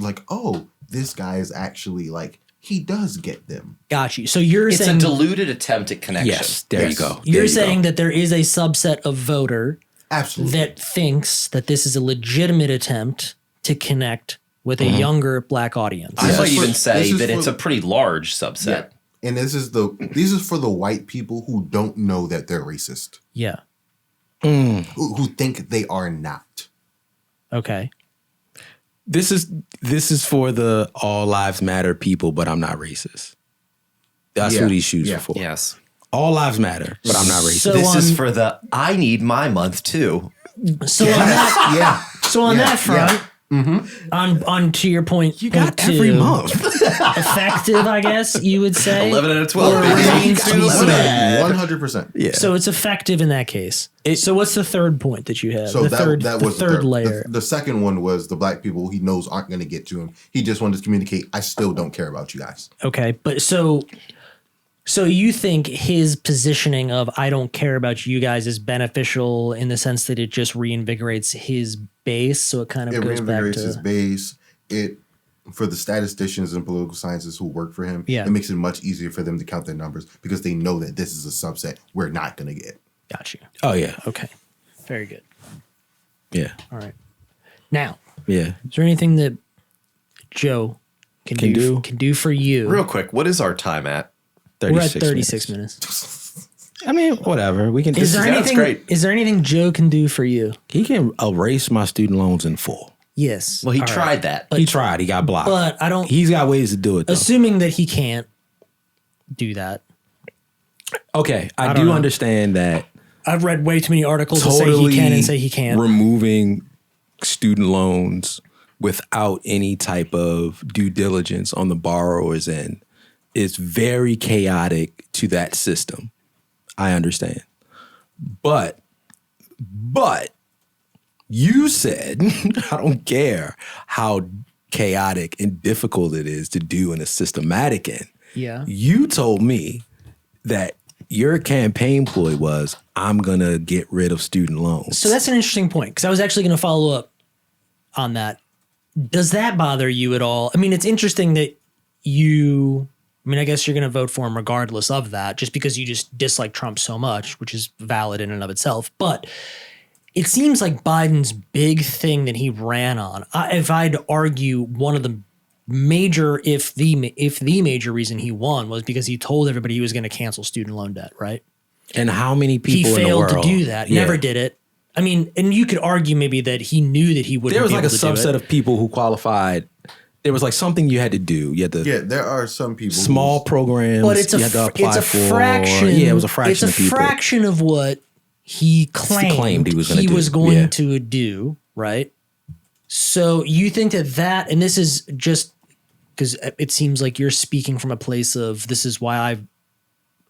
this guy is actually he does get them. Got you. So you're It's saying a diluted attempt at connection. Yes, there you go. You're saying that there is a subset of voter Absolutely. that thinks that this is a legitimate attempt to connect with a younger black audience. I might even say this that is it's a pretty large subset. Yeah. And these is for the white people who don't know that they're racist. Yeah. Who think they are not. Okay. This is for the all lives matter people, but I'm not racist. That's who these shoes are for. Yes. All lives matter, but I'm not racist. So This is for the I need my month too. So on that, so on that front, On to your point, You got point every two, month. effective, I guess you would say. 11 out of 12. Or baby. remains to be seen. 100%. Yeah. So it's effective in that case. So what's the third point that you had? So the that third was third layer. The second one was the black people he knows aren't going to get to him. He just wanted to communicate, I still don't care about you guys. Okay, but so you think his positioning of I don't care about you guys is beneficial in the sense that it just reinvigorates his base, so it kind of It goes back reinvigorates to his base. It for the statisticians and political scientists who work for him, Yeah. it makes it much easier for them to count their numbers because they know that this is a subset we're not going to get. got you. Oh yeah. Okay, very good. Yeah. All right. Now, Yeah. is there anything that Joe can do for you? Real quick, what is our time at? We're at 36 minutes. I mean, whatever. We can. Is there That's anything? great. Is there anything Joe can do for you? He can erase my student loans in full. Yes. Well, he All right. tried that. He tried. He got blocked. But I don't. He's got ways to do it. Though. Assuming that he can't do that. Okay, I don't do know. understand that. I've read way too many articles that Totally say he can and say he can't. removing student loans without any type of due diligence on the borrower's end is very chaotic to that system. I understand. But you said, I don't care how chaotic and difficult it is to do in a systematic end. Yeah. You told me that your campaign ploy was, I'm going to get rid of student loans. So that's an interesting point because I was actually going to follow up on that. Does that bother you at all? I mean, it's interesting that I guess you're going to vote for him regardless of that, just because you just dislike Trump so much, which is valid in and of itself. But it seems like Biden's big thing that he ran on, if I'd argue one of the major, if the major reason he won was because he told everybody he was going to cancel student loan debt, right? And how many people He in the failed world? to do that, Yeah. never did it. I mean, and you could argue maybe that he knew that he wouldn't There was be like a able to do subset it. of people who qualified. There was like something you had to do. You had to Yeah, there are some people. small programs. But it's you had to apply it's a for. fraction. Yeah, it was a fraction It's of a people. fraction of what he claimed he was gonna do. going Yeah. to do, right? So you think that, and this is just because it seems like you're speaking from a place of this is why I,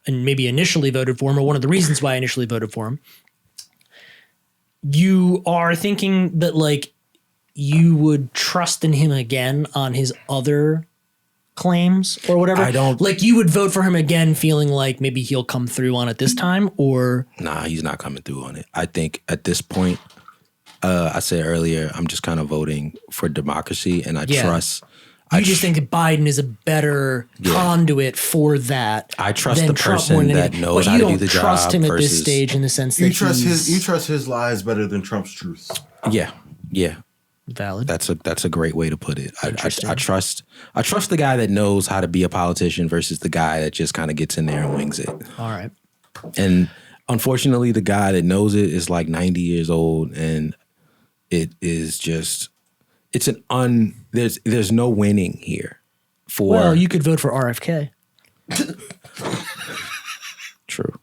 and maybe initially voted for him, or one of the reasons why I initially voted for him. You are thinking that like you would trust in him again on his other claims or whatever. I don't- like you would vote for him again, feeling like maybe he'll come through on it this time, or Nah, he's not coming through on it. I think at this point, I said earlier, I'm just kind of voting for democracy, and I Yeah. trust. you just think that Biden is a better conduit for that. I trust than the Trump person more than that anything. knows But how you to do don't the trust job him at this versus- stage in the sense that You trust he's you trust his lies better than Trump's truth. Yeah, valid. that's a great way to put it. I Interesting. trust the guy that knows how to be a politician versus the guy that just kind of gets in there and wings it. All right. And unfortunately, the guy that knows it is like 90 years old, and it is just there's no winning here. For Well, you could vote for RFK. true.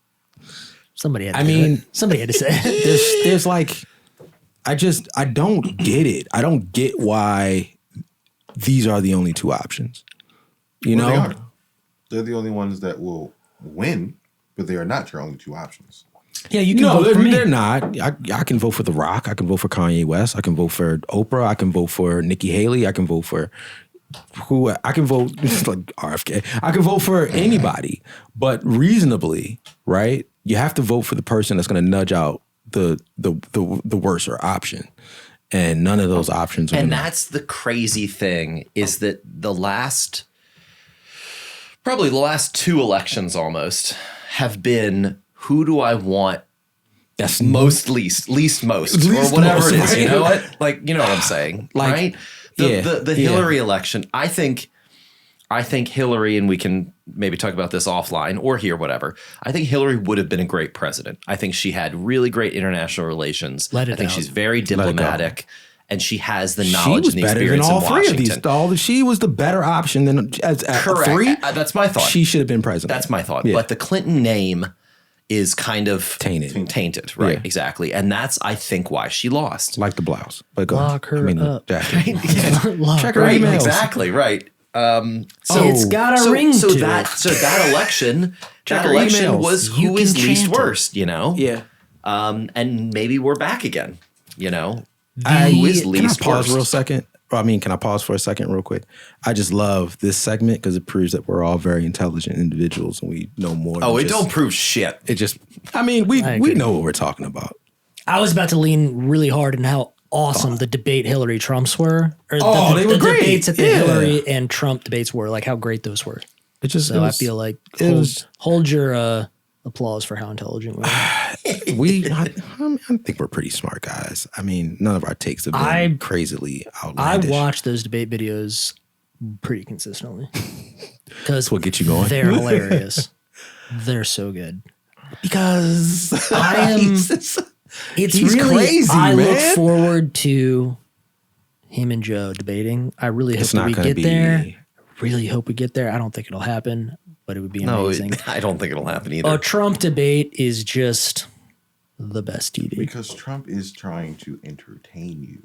Somebody had to I do mean- it. Somebody had to say it. There's like I don't get it. I don't get why these are the only two options. You Well, they know? are. They're the only ones that will win, but they are not your only two options. Yeah, you can No, vote for me. they're not. I can vote for The Rock. I can vote for Kanye West. I can vote for Oprah. I can vote for Nikki Haley. I can vote for who I can vote like RFK. I can vote for anybody, but reasonably, right? You have to vote for the person that's going to nudge out the worser option, and none of those options are. And gonna, that's the crazy thing is that probably the last two elections almost have been who do I want that's least most, Least or whatever most, it is. right? You know what? Like, you know what I'm saying, Like, right? yeah, The yeah. Hillary election, I think Hillary, and we can maybe talk about this offline or here, whatever. I think Hillary would have been a great president. I think she had really great international relations. Let it I think out. she's very it go. diplomatic, and she has the she knowledge was and the better than experience all in three of Washington. these. She was the better option than at Correct. three. That's my thought. She should have been president. That's my thought. Yeah. But the Clinton name is kind of tainted, right? Yeah. Exactly. And that's, I think, why she lost. Like the blouse. But go Lock her up. Jackie. Lock Check her her Right, emails. exactly, right. It's got a ring to it. That election, Check that her election emails. was You who can is least chant it. worst, you know? Yeah. And maybe we're back again, you know? Who is can I least pause worst? real second? Can I pause for a second real quick? I just love this segment because it proves that we're all very intelligent individuals and we know more. Oh, than it don't prove shit. It just, we agree. know what we're talking about. I was about to lean really hard in how awesome the debate Hillary Trumps were. Or They were the great. debates that the Yeah. Hillary and Trump debates were, like how great those were. It just, So I feel like hold your applause for how intelligent we are. I think we're pretty smart guys. I mean, none of our takes have been crazily I outlandish. watch those debate videos pretty consistently. Because what gets you going? they're hilarious. They're so good. Because I am. It's he's really crazy, I look man. forward to him and Joe debating. I really hope It's that not we gonna get be- there. Really hope we get there. I don't think it'll happen, but it would be No, amazing. I don't think it'll happen either. A Trump debate is just the best TV. Because Trump is trying to entertain you.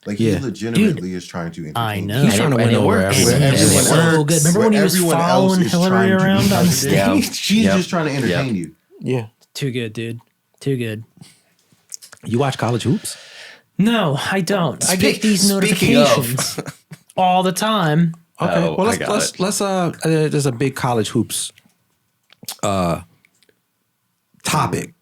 Like Yeah. he legitimately is trying to entertain I know. you. He's trying to win And it over works. everyone. Where It's everyone so else- good. Remember where when he was everyone else following is Hillary trying to be around on president. Yeah. She's Yep. just trying to entertain you. Yeah. Too good, dude. Too good. You watch college hoops? No, I don't. I get these Speaking notifications all the time. Okay. Oh, well, I got let's there's a big college hoops topic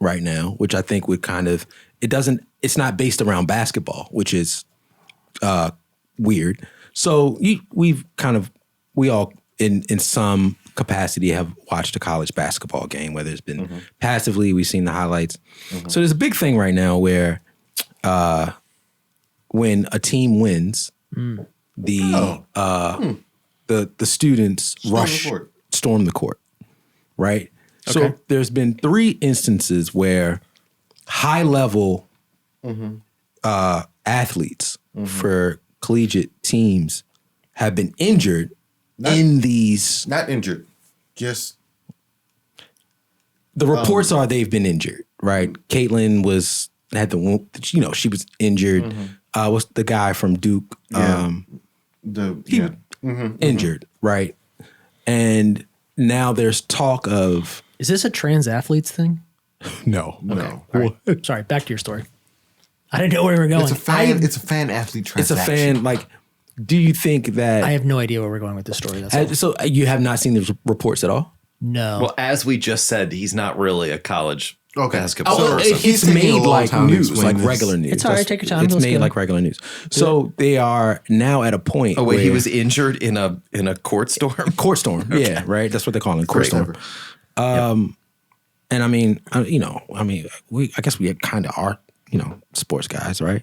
right now, which I think would kind of it's not based around basketball, which is weird. So we all in some capacity have watched a college basketball game, whether it's been passively, we've seen the highlights. So there's a big thing right now where when a team wins, the students storm the court, right? So there's been 3 instances where high level athletes for collegiate teams have been injured in these. Not injured. Just The reports are they've been injured, right? Caitlin had the wound, she was injured. What's the guy from Duke? Injured, right? And now there's talk of Is this a trans athletes thing? no. no. Sorry, back to your story. I didn't know where we were going. It's a fan. It's a fan athlete It's a transaction. fan. Like, do you think that? I have no idea where we're going with this story. That's all. So you have not seen the reports at all? No. Well, as we just said, he's not really a college basketball So person. he's It's taking a made long like time to news, explain like this. regular news. It's all right, take your time, It's let's made go. like regular news. So they are now at a point. Oh wait, he where- was injured in a court storm. court storm. Yeah, right. That's what they call it, court storm. And I guess we kind of are, sports guys, right?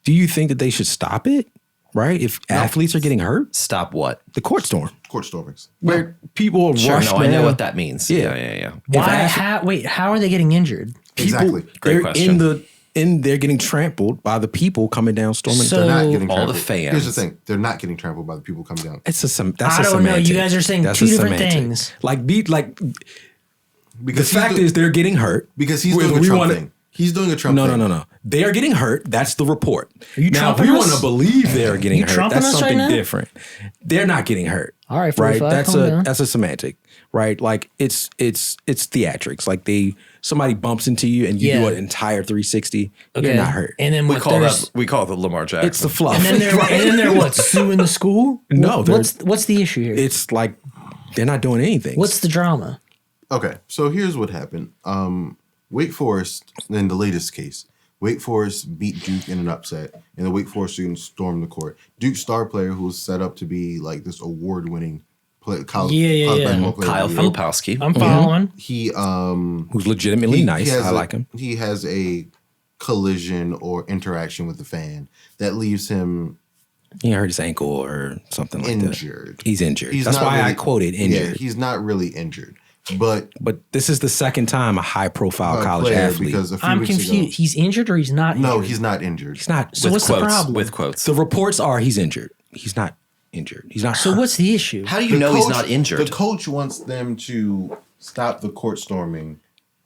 Do you think that they should stop it? Right? If athletes are getting hurt, Stop what? the court storm, Court stormings. where people Sure, rush no, I know down. what that means. Yeah. Yeah. Why? Wait, how are they getting injured? Exactly. Great They're question. they're getting trampled by the people coming down storming. So- the They're not getting All trampled. the fans. Here's the thing: they're not getting trampled by the people coming down. That's I don't know. You guys are saying That's two a different semantic. things. Like the Because fact is they're getting hurt because he's Whether doing a we Trump wanna- thing. He's doing a Trump thing. No. They are getting hurt. That's the report. Are you now, if trumping we us? want to believe they are getting You hurt, trumping that's us right something now? different. They're not getting hurt. All right, right. 45, That's calm down. a semantic, right? Like it's theatrics. Like somebody bumps into you and you do Yeah. an entire 360. Okay. You're not hurt. And then We what? call There's it the Lamar Jackson. It's the fluff. and then they're what? Suing the school? No, What's the issue here? it's like they're not doing anything. What's the drama? Okay, so here's what happened. Wake Forest, in the latest case, Wake Forest beat Duke in an upset, and the Wake Forest students stormed the court. Duke's star player, who was set up to be like this award-winning college basketball player, Kyle of the year, Filipowski. I'm following. he Who's legitimately nice? has I like him. He has a collision or interaction with the fan that leaves him He hurt his ankle or something like injured. that. He's injured. That's not why I really- quoted Yeah, injured. he's not really injured, but But this is the second time a high-profile college player athlete. because a few I'm weeks confused. ago, He's injured or he's not injured? no, he's not injured. He's not. So what's quotes, the problem? With quotes. The reports are he's injured. He's not injured. He's not. So hurt. what's the issue? How do you know he's not injured? The coach wants them to stop the court storming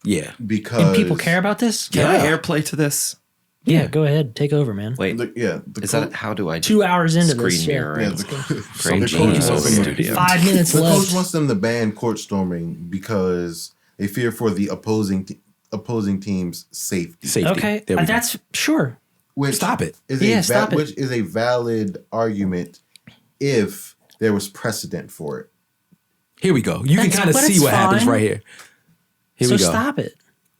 Yeah. because And people care about this? Can I airplay to this? Yeah, go ahead. Take over, man. Wait, The is that how do I 2 hours into screen this. mirror? Yeah, and the Great the genius coach over wants the them- studio. 5 minutes The left. coach wants them to ban court storming because they fear for the opposing team's safety. Safety. Okay, There we go. that's sure. Which Stop it. Stop it. Which is a valid argument if there was precedent for it. Here we go. You can That's- kind of but see it's what happens fine. right here. Here So we go. stop it.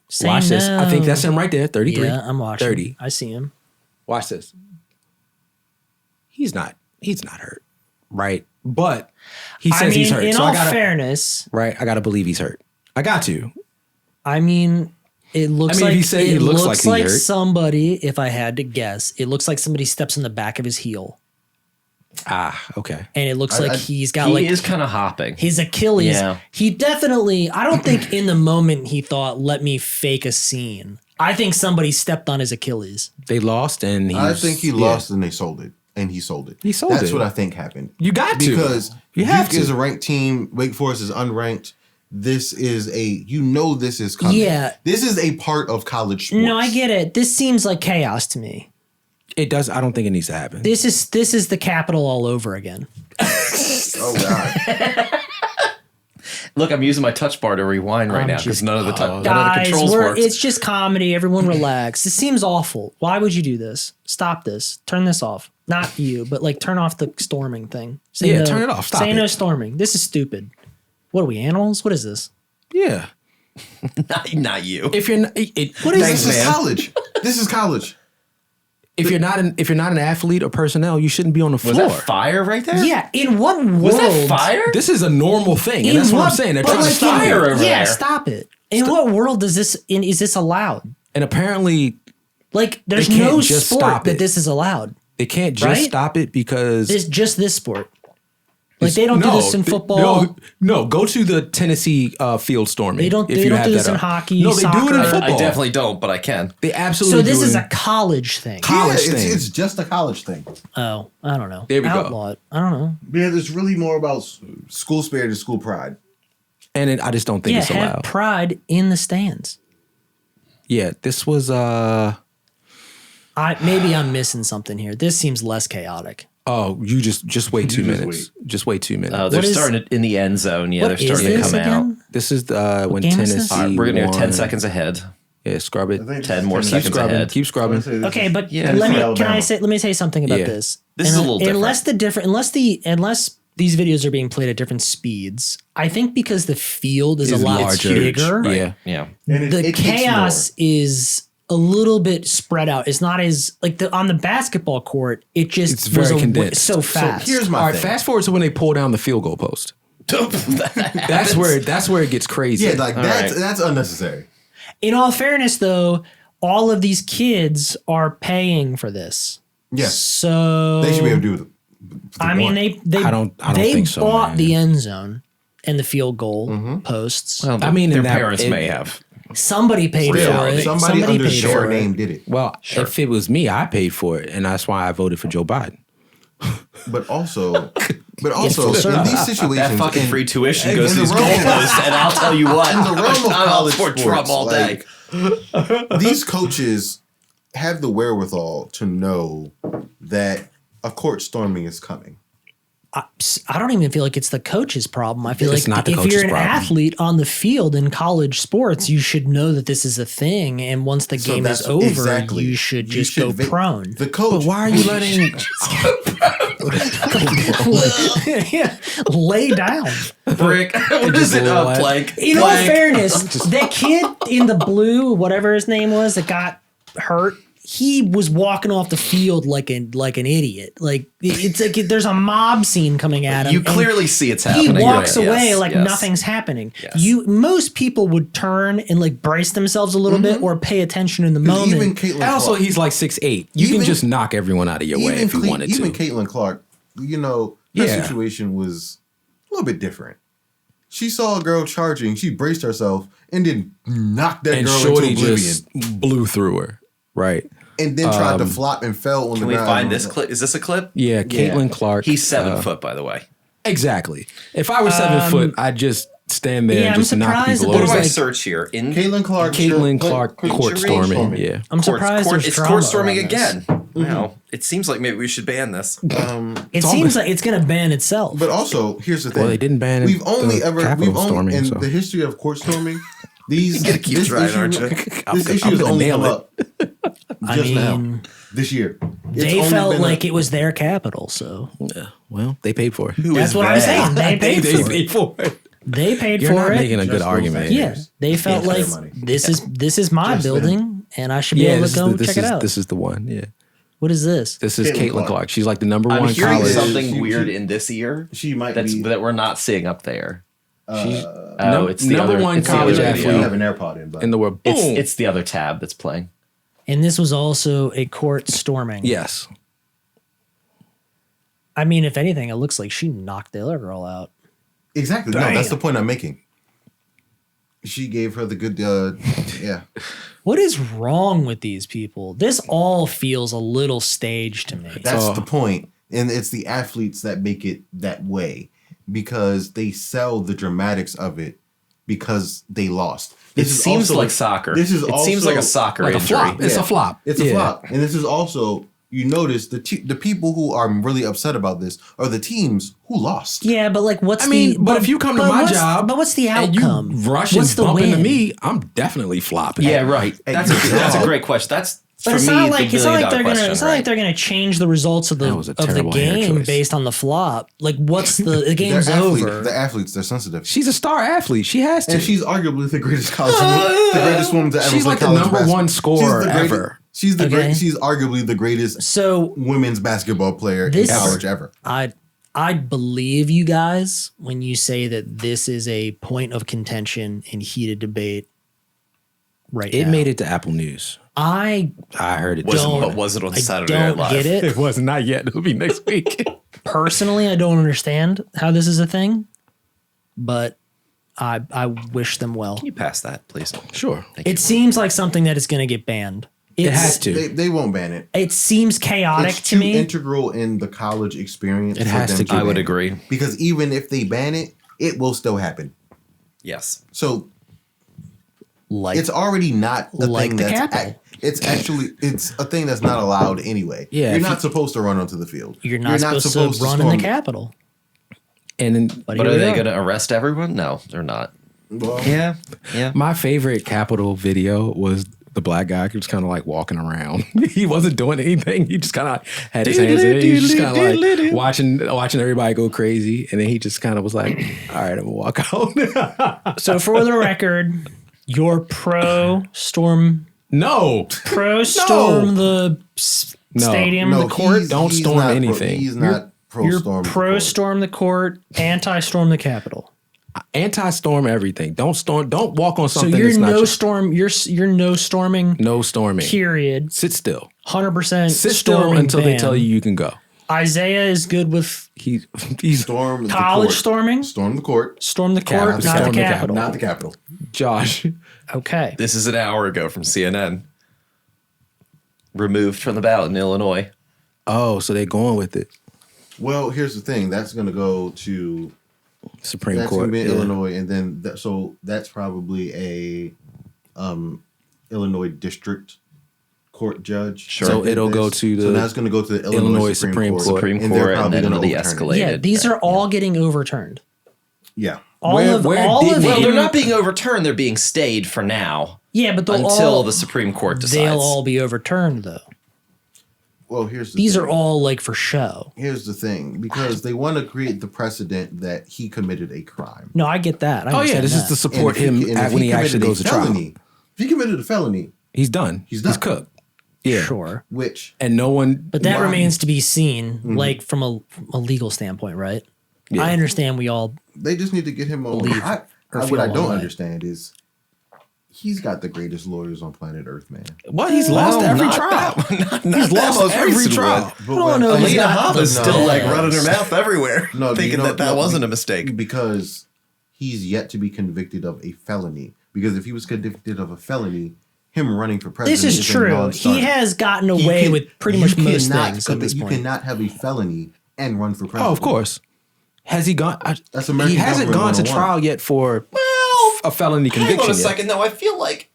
Say Watch this. I think no. that's him right there. 33. Yeah, I'm watching. 30. I see him. Watch this. He's not hurt. Right? But he says he's hurt. In So all I gotta fairness, right. I gotta believe he's hurt. I got to. I mean, it looks I mean, like if he said he it looks looks like he like hurt. somebody. If I had to guess, it looks like somebody steps in the back of his heel, Okay. and it looks like he's got He like is kind of hopping. his Achilles. Yeah. He definitely. I don't think in the moment he thought, "Let me fake a scene." I think somebody stepped on his Achilles. They lost and I think he lost and they sold it. And he sold it. He sold That's it. what I think happened. You got to. Because You have Duke is to. a ranked team. Wake Forest is unranked. This is this is coming. Yeah. This is a part of college sports. No, I get it. This seems like chaos to me. It does. I don't think it needs to happen. This is the Capitol all over again. Oh, God. Look, I'm using my touch bar to rewind right now because just- none of the Guys, controls work. it's just comedy. Everyone relax. This seems awful. Why would you do this? Stop this. Turn this off. Not you, but like turn off the storming thing. Say Yeah, no, turn it off. Stop Say it. no storming. This is stupid. What are we, animals? What is this? Yeah. not you. If you're not, What is This this? is college. This is college. if you're not an athlete or personnel, you shouldn't be on the Was floor. that fire right there? Yeah, in what world? Was that fire? This is a normal thing, and In that's what I'm what- saying. They're but trying to like, stop fire it. over Yeah, there. stop it. In what world is this allowed? And apparently, Like, there's They can't no just sport stop that it. this is allowed. they can't just Right? stop it because It's just this sport. Like they don't do this in football. No, go to the Tennessee field storming. They don't- if they you don't have do that this in up. hockey, No, they do it soccer. in I football. I definitely don't, but I can. They absolutely. So this do is it a college thing. college Yeah, thing. it's just a college thing. Oh, I don't know. There we go. Outlaw it. I don't know. Yeah, it's really more about school spirit and school pride. and I just don't think Yeah, it's have allowed. pride in the stands. Yeah, this was Maybe I'm missing something here. This seems less chaotic. Oh, you just wait 2 just minutes. Just wait 2 minutes. Oh, they're What is- starting it in the end zone. Yeah, What they're is starting to this come out. again? This is when game is Tennessee. this? All right, we're gonna go won. 10 seconds ahead. Yeah, scrub it. 10 more Keep seconds scrubbing. ahead. Keep scrubbing. Okay, but Yeah, let it's me say something about Yeah. this. This is a little different. Unless these videos are being played at different speeds, I think because the field is a It's lot larger. bigger. Yeah. Yeah. And The it takes chaos more. is a little bit spread out. It's not as like on the basketball court. It just It's very condensed. so fast. Here's my All right, thing. fast forward to when they pull down the field goal post. That's where it gets crazy. Yeah, like All that's right. that's unnecessary. In all fairness, though, all of these kids are paying for this. Yes, So they should be able to do it. I mean, they I don't they think so, bought man. the end zone and the field goal posts. Well, I mean, their in that- parents it- may have. Somebody paid for Reality. it. Somebody under paid their for it. name did it. Well, if it was me, I paid for it, and that's why I voted for Joe Biden. But also full circle. in these situations, That fucking in- free tuition in goes to the these realm goal of- posts, and I'll tell you what, in the realm of I'm all college for Trump sports, all day. like, these coaches have the wherewithal to know that a court storming is coming. I don't even feel like it's the coach's problem. I feel It's like not the if coach's you're an problem. athlete on the field in college sports, you should know that this is a thing. And once the So game is that's over, exactly. you should You just go should prone. The coach. But why are you letting? Yeah, lay down. Brick. What is it? What? Plank. In all Plank. fairness, the kid in the blue, whatever his name was, that got hurt, he was walking off the field like an idiot. Like it's like there's a mob scene coming at him. You and clearly see it's he happening. walks Right. away Yes, like yes. nothing's happening. Yes. Most people would turn and like brace themselves a little bit or pay attention in the moment. Even Caitlin And also, Clark, he's like 6'8". You can Even- just knock everyone out of your way if you wanted to. even Caitlin Clark, her Yeah. situation was a little bit different. She saw a girl charging, she braced herself and then knocked that and girl Shorty into oblivion. just blew through her. Right. And then tried to flop and fell on Can the we ground. find this clip? Is this a clip? Yeah, Caitlin Clark. He's 7 foot, by the way. Exactly. If I were 7 foot, I'd just stand there Yeah, and I'm just knock surprised people that What do over. I like- search here? In Caitlin Clark. Caitlin Clark court storming. Yeah. I'm surprised there's it's drama court storming around this. again. Wow. It seems like maybe we should ban this. It seems like it's going to ban itself. But also, here's the thing. Well, they didn't ban We've only the ever Capitol storming, in so. the history of court storming. These You're gonna keep this trying, issue, aren't you? This issue I'm has gonna only nail come it. up I just now mean, this year. It's they only felt been like it was their capital, so Yeah. Well, they paid for it. that's what I'm saying. They paid for it. paid for it. They paid You're for not it. making a good Just argument. those Yeah, they felt It's like their money. this is my Just building, and I should be Yeah, able to go check it out. This is the one. Yeah. What is this? This is Caitlin Caitlin Clark. Clark. She's like the number I'm one hearing college. something She- weird she- in this year She might be. that we're not seeing up there. She's It's the number other, one it's the college other athlete video. You have an AirPod in, but in the world. Boom. It's the other tab that's playing. And this was also a court storming. Yes. I mean, if anything, it looks like she knocked the other girl out. exactly. No, Damn. that's the point I'm making. She gave her the good. Yeah. What is wrong with these people? This all feels a little staged to me. That's So- the point. And it's the athletes that make it that way because they sell the dramatics of it because they lost. It This is seems also- like soccer. This is it seems like a also soccer Like a injury. flop. It's a flop. It's a Yeah. flop. And this is also, you notice the people who are really upset about this are the teams who lost. Yeah, but like, what's I mean, the? but if you come to but my what's- job but what's the and outcome? you rush what's and the bump win? into me, I'm definitely flopping. Yeah, right. Hey, That's good a job. great question. That's But for it's me not the like it's not like $1 they're billion gonna question, it's not right? like they're gonna change the results of the That was a terrible hair game choice. based on the flop. Like, what's the game's They're over? athletes, they're sensitive. She's a star athlete. She has to. And she's arguably the greatest college woman, the greatest woman to ever She's play like the college number basketball. one scorer She's the ever. She's the Okay. she's arguably the greatest So women's basketball player This- in college ever. I believe you guys when you say that this is a point of contention and heated debate. Right, It now. made it to Apple News. I I heard it. don't. Was it on I Saturday don't Night Live? get it. It was not yet. It'll be next week. Personally, I don't understand how this is a thing, but I wish them well. Can you pass that, please? Sure. It seems like something that is going to get banned. It has to. They won't ban it. It seems chaotic It's to too me. integral in the college experience. It for has them to. I ban would it. agree. Because even if they ban it, it will still happen. Yes. So like it's already not a like thing the that's Capitol. it's a thing that's not allowed anyway. Yeah, you're if not supposed to run onto the field. you're not supposed to run in the storm- Capitol. And then But, But here are we they are. going to arrest everyone? No, they're not. Well, Yeah. Yeah. my favorite Capitol video was the black guy who was kind of like walking around. He wasn't doing anything. He just kind of had his hands in it. He was just kind of like watching everybody go crazy. And then he just kind of was like, all right, I'm gonna walk out. So for the record, you're pro storm No. the No. stadium, no, the court. Don't storm not anything. He's not pro You're storm. pro storm the court, anti storm the Capitol. Anti-storm everything. Don't storm. Don't walk on So something you're that's not no your- storm. You're no storming. no storming. Period. Sit still. 100% Sit still storming until they ban. tell you can go. Isaiah is good with He's Storm the college court. storming. Storm the court. Storm the Capitol. court, not the Storm the Capitol. Capitol. Not the Capitol. Josh. Okay. This is an hour ago from CNN. Removed from the ballot in Illinois. Oh, so they're going with it. Well, here's the thing. That's going to go to Supreme that's Court. going to be in yeah. Illinois, and then so that's probably a Illinois district court judge. Sure. So it'll go to So the that's going to go to the Illinois Illinois Supreme Supreme Court. Court. Supreme and they're Court, and probably then gonna it'll be overturn it. escalated. Yeah, these are all getting overturned. Yeah. All Where- of where all did of we- Well, you- they're not being overturned. They're being stayed for now Yeah, but they'll until all, the Supreme Court decides. they'll all be overturned though. Well, here's the These thing. are all like for show. Here's the thing, because they want to create the precedent that he committed a crime. No, I get that. I Oh yeah, understand this is that. to support And if him and if when he committed actually a goes to trial. felony, If he committed a felony, He's done. He's done. He's cooked. Yeah. Sure. which And no one. But that Why? remains to be seen, like from a legal standpoint, right? Yeah. I understand we all they just need to get him over. Believe or What feel I don't one way. understand is he's got the greatest lawyers on planet Earth, man. What? He's lost No, every not trial. that He's lost every trial. But I don't what know I'm if he's saying- got Alina Hava's the still like balls. running her mouth everywhere, No, thinking you know- that no, wasn't a mistake. because he's yet to be convicted of a felony. Because if he was convicted of a felony, him running for president This is a true. non-starter. He has gotten He away can- with pretty you much most cannot things at this You point. cannot have a felony and run for president. Oh, of course. Has he gone? That's American He hasn't government gone to 101. trial yet for a felony Hang conviction. on a yet. second, though. I feel like,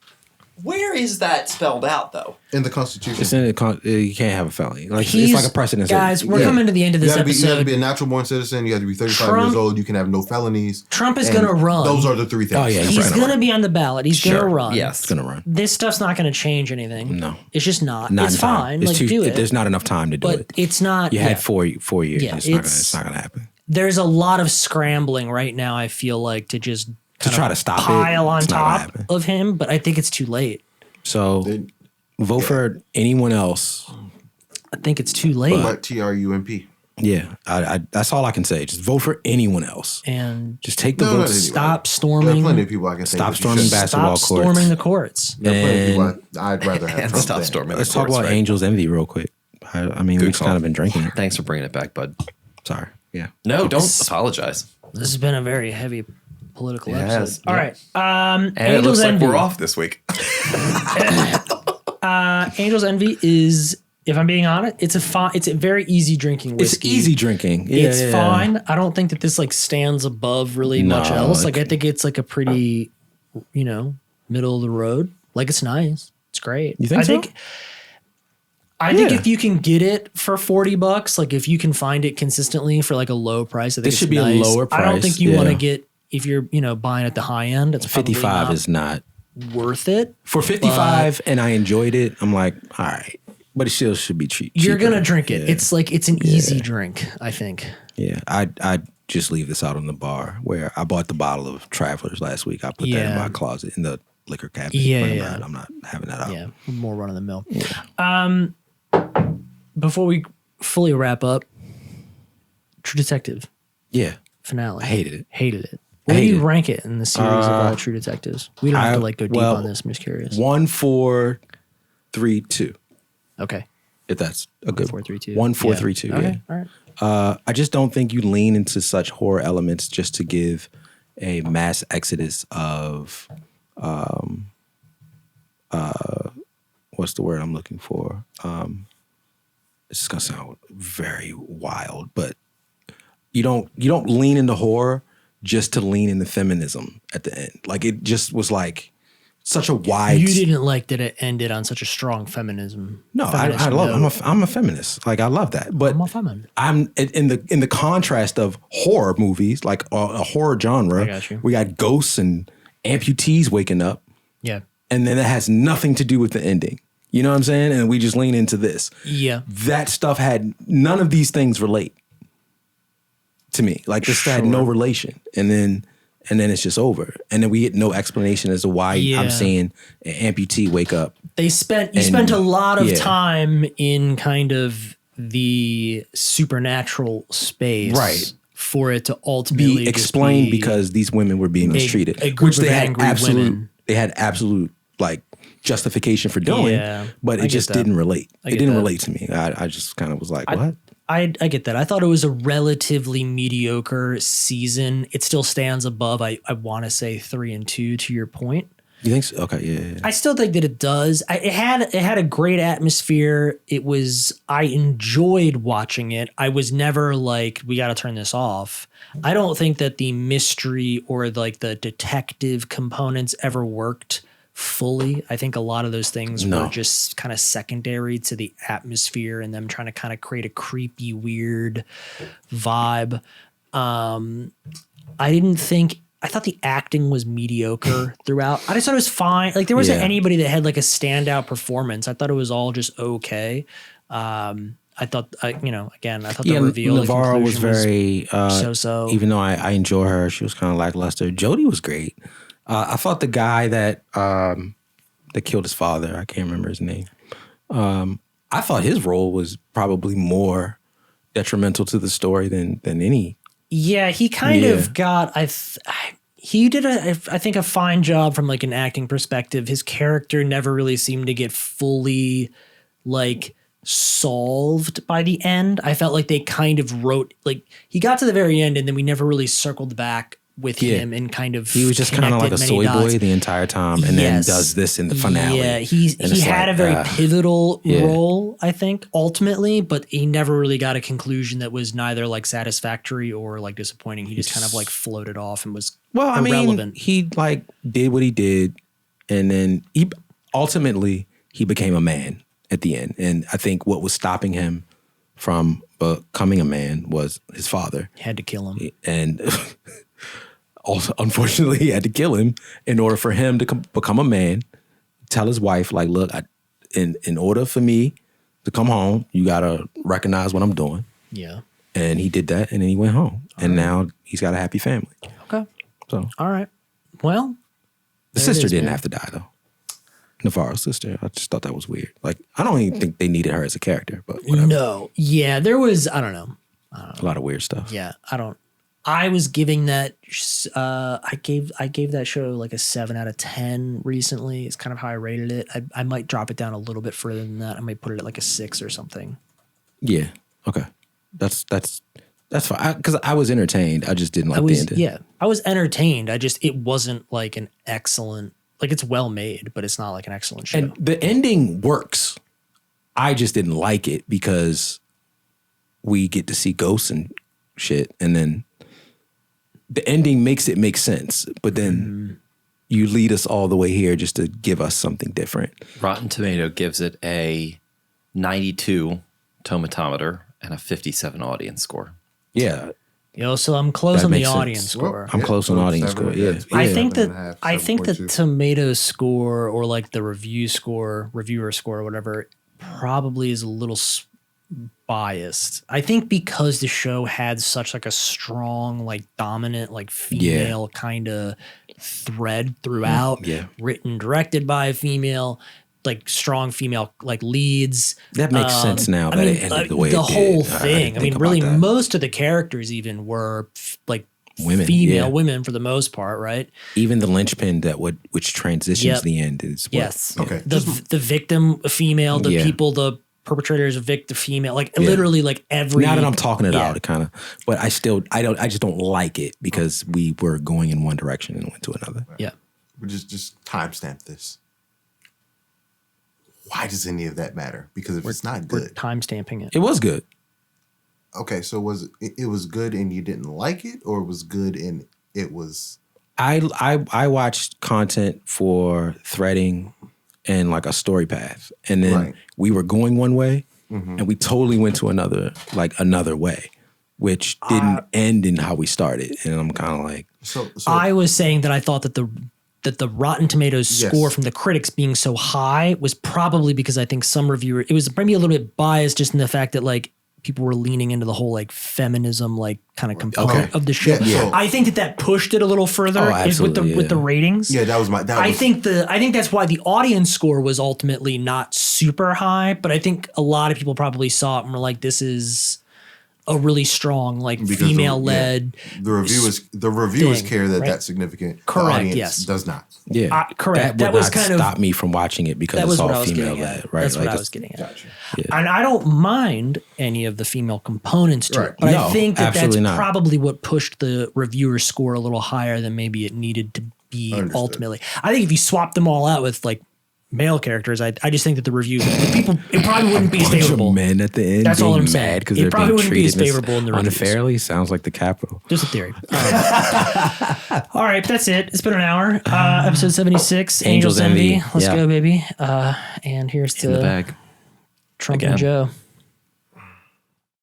where is that spelled out, though? In the Constitution. It's in you can't have a felony. Like He's, it's like a precedent. guys, we're Yeah. coming to the end of You this have to episode. be a natural born citizen. You have to be 35 Trump- years old. You can have no felonies. Trump is And going to run. Those are the three things. Oh, yeah. He's Right. going to be on the ballot. He's going to run. Yes. It's gonna run. This stuff's not going to change anything. No. It's just not. Not It's in time. fine. It's Like, too, do it. There's not enough time to do But it. it's not. You had 4 years. Yeah, It's not gonna happen. There's a lot of scrambling right now, I feel like, to just To try to stop it, pile on it's not gonna top happen. of him, but I think it's too late. So vote for anyone else. I think it's too late. But TRUMP. Yeah, I that's all I can say. Just vote for anyone else. And Just take the No, votes. not stop There are storming. plenty of people I can say. Stop that you storming shouldn't. basketball Stop courts. storming the courts. There are plenty of And people I'd rather have And Trump stop than. storming. let's the talk courts, about right? Angels Envy real quick. I mean, we've call. kind of been drinking it. Thanks for bringing it back, bud. Sorry. Yeah. No, don't apologize. This has been a very heavy political Yes. episode. All Yep. right. And Angels it looks like Envy. we're off this week. Angels Envy is, if I'm being honest, it's a very easy drinking It's whiskey. easy drinking. Yeah, It's yeah. fine. I don't think that this like stands above really much No, else. Like I think it's like a pretty, middle of the road. Like it's nice. It's great. You think I so? I think Yeah. if you can get it for $40, like if you can find it consistently for like a low price, I think This it's should be a nice. lower I don't price, think you want to yeah. get, if you're buying at the high end, it's probably 55 not is not worth it. for 55, and I enjoyed it. I'm like, all right, but it still should be cheap. You're cheaper. gonna drink it. Yeah. It's an easy drink, I think. Yeah, I just leave this out on the bar where I bought the bottle of Travelers last week. I put that in Yeah. my closet in the liquor cabinet. Yeah, But yeah. I'm not having that out. Yeah, more run of the mill. Before we fully wrap up, True Detective Yeah. finale. I hated it. Hated it. Where do hated you it. rank it in the series of all True Detectives? We don't have to like go deep on this. I'm just curious. 1, 4, 3, 2. Okay. If that's a good 4, 3, 2. 1, 4, Yeah. 3, 2. Okay. Yeah. All right. I just don't think you lean into such horror elements just to give a mass exodus of what's the word I'm looking for? It's gonna sound very wild, but you don't lean into horror just to lean into feminism at the end. Like it just was like such a wide. You didn't like that it ended on such a strong feminism. No, I feminist love. note. I'm a feminist. Like I love that. But I'm a feminist. I'm in the contrast of horror movies, like a horror genre. I got you. We got ghosts and amputees waking up, Yeah. and then it has nothing to do with the ending. You know what I'm saying? And we just lean into this. Yeah. That stuff had none of these things relate to me. Like this had no relation, and then it's just over. And then we get no explanation as to why Yeah. I'm seeing an amputee wake up. You spent a lot of yeah. time in kind of the supernatural space, Right. For it to ultimately Be explained just be because these women were being mistreated, a group which of they had angry absolute. women. They had absolute like justification for doing, Yeah, but I it get just that. didn't relate. I It get didn't that. relate to me. I just kind of was like, what? I get that. I thought it was a relatively mediocre season. It still stands above, I want to say 3 and 2 to your point. You think so? Okay, yeah. I still think that it does. It had a great atmosphere. I enjoyed watching it. I was never like, we got to turn this off. I don't think that the mystery or like the detective components ever worked fully. I think a lot of those things were just kind of secondary to the atmosphere and them trying to kind of create a creepy, weird vibe. I thought the acting was mediocre throughout. I just thought it was fine. Like there wasn't Yeah. anybody that had like a standout performance. I thought it was all just okay. I thought, again, I thought the reveal, Navarro the was conclusion very so-so. Even though I enjoy her, she was kind of lackluster. Jodie was great. I thought the guy that killed his father, I can't remember his name. I thought his role was probably more detrimental to the story than any. Yeah, he kind of got. He did I think a fine job from like an acting perspective. His character never really seemed to get fully like solved by the end. I felt like they kind of wrote like he got to the very end and then we never really circled back with him and kind of he was just kind of like a soy boy the entire time, and then does this in the finale. Yeah, he had a very pivotal role, I think, ultimately, but he never really got a conclusion that was neither like satisfactory or like disappointing. He just kind of like floated off and was irrelevant. He like did what he did, and then he ultimately became a man at the end. And I think what was stopping him from becoming a man was his father. He had to kill him, and also, unfortunately, he had to kill him in order for him to become a man. Tell his wife, like, look, in order for me to come home, you gotta recognize what I'm doing. Yeah. And he did that, and then he went home, and now he's got a happy family. Okay. So, all right. Well, the sister didn't have to die though. Navarro's sister. I just thought that was weird. Like, I don't even think they needed her as a character, but whatever. No. Yeah, there was, I don't know. A lot of weird stuff. Yeah, I was giving that, I gave that show like a 7 out of 10 recently. It's kind of how I rated it. I might drop it down a little bit further than that. I might put it at like a 6 or something. Yeah. Okay. That's fine. Because I was entertained. I just didn't like the ending. Yeah. I was entertained. It wasn't like an excellent, like it's well made, but it's not like an excellent show. And the ending works. I just didn't like it because we get to see ghosts and shit, and then the ending makes it make sense, but then you lead us all the way here just to give us something different. Rotten Tomato gives it a 92 tomatometer and a 57 audience score. Yeah. So I'm close on the audience score. I'm close on audience score. Yeah. I think the tomato score or like the reviewer score or whatever probably is a little biased. I think because the show had such like a strong, like dominant, like female kind of thread throughout, written, directed by a female, like strong female like leads. That makes sense now that it ended the way it did. The whole thing. I mean, really, most of the characters even were like female women for the most part, right? Even the linchpin which transitions the end is what, yes. Okay. The victim, a female. The people, the perpetrators, a victim, female. Like literally, like every. Now that I'm talking it out, it kind of. But I just don't like it because we were going in one direction and went to another. Yeah. We just timestamp this. Why does any of that matter? Because if it's not good, we're timestamping it. It was good. Okay, so was it was good and you didn't like it, or it was good and it was? I watched content for threading and like a story path, and then we were going one way, and we totally went to another way, which didn't end in how we started, and I'm kind of like. So I was saying that I thought that the Rotten Tomatoes score from the critics being so high was probably because I think some reviewer, it was maybe a little bit biased just in the fact that like people were leaning into the whole like feminism like kind of component of the show. Yeah. I think that pushed it a little further with the ratings. Yeah, I think that's why the audience score was ultimately not super high, but I think a lot of people probably saw it and were like, this is a really strong, like female led. The reviewers care that that's significant. Correct. The audience yes. does not. Yeah. Correct. That was kind of stop me from watching it because it's all female led. Right. That's what I was getting at. Gotcha. Yeah. And I don't mind any of the female components to it, but I think that's probably what pushed the reviewer score a little higher than maybe it needed to be ultimately. I think if you swap them all out with like male characters, I just think that the reviews, it probably wouldn't be as favorable. Men at the end, that's all I'm saying. It probably wouldn't be as favorable in the reviews. Unfairly sounds like the Capitol. Just a theory. All right, that's it. It's been an hour. Episode 76, Angels Envy. Let's go, baby. And here's to the bag. Trump and Joe.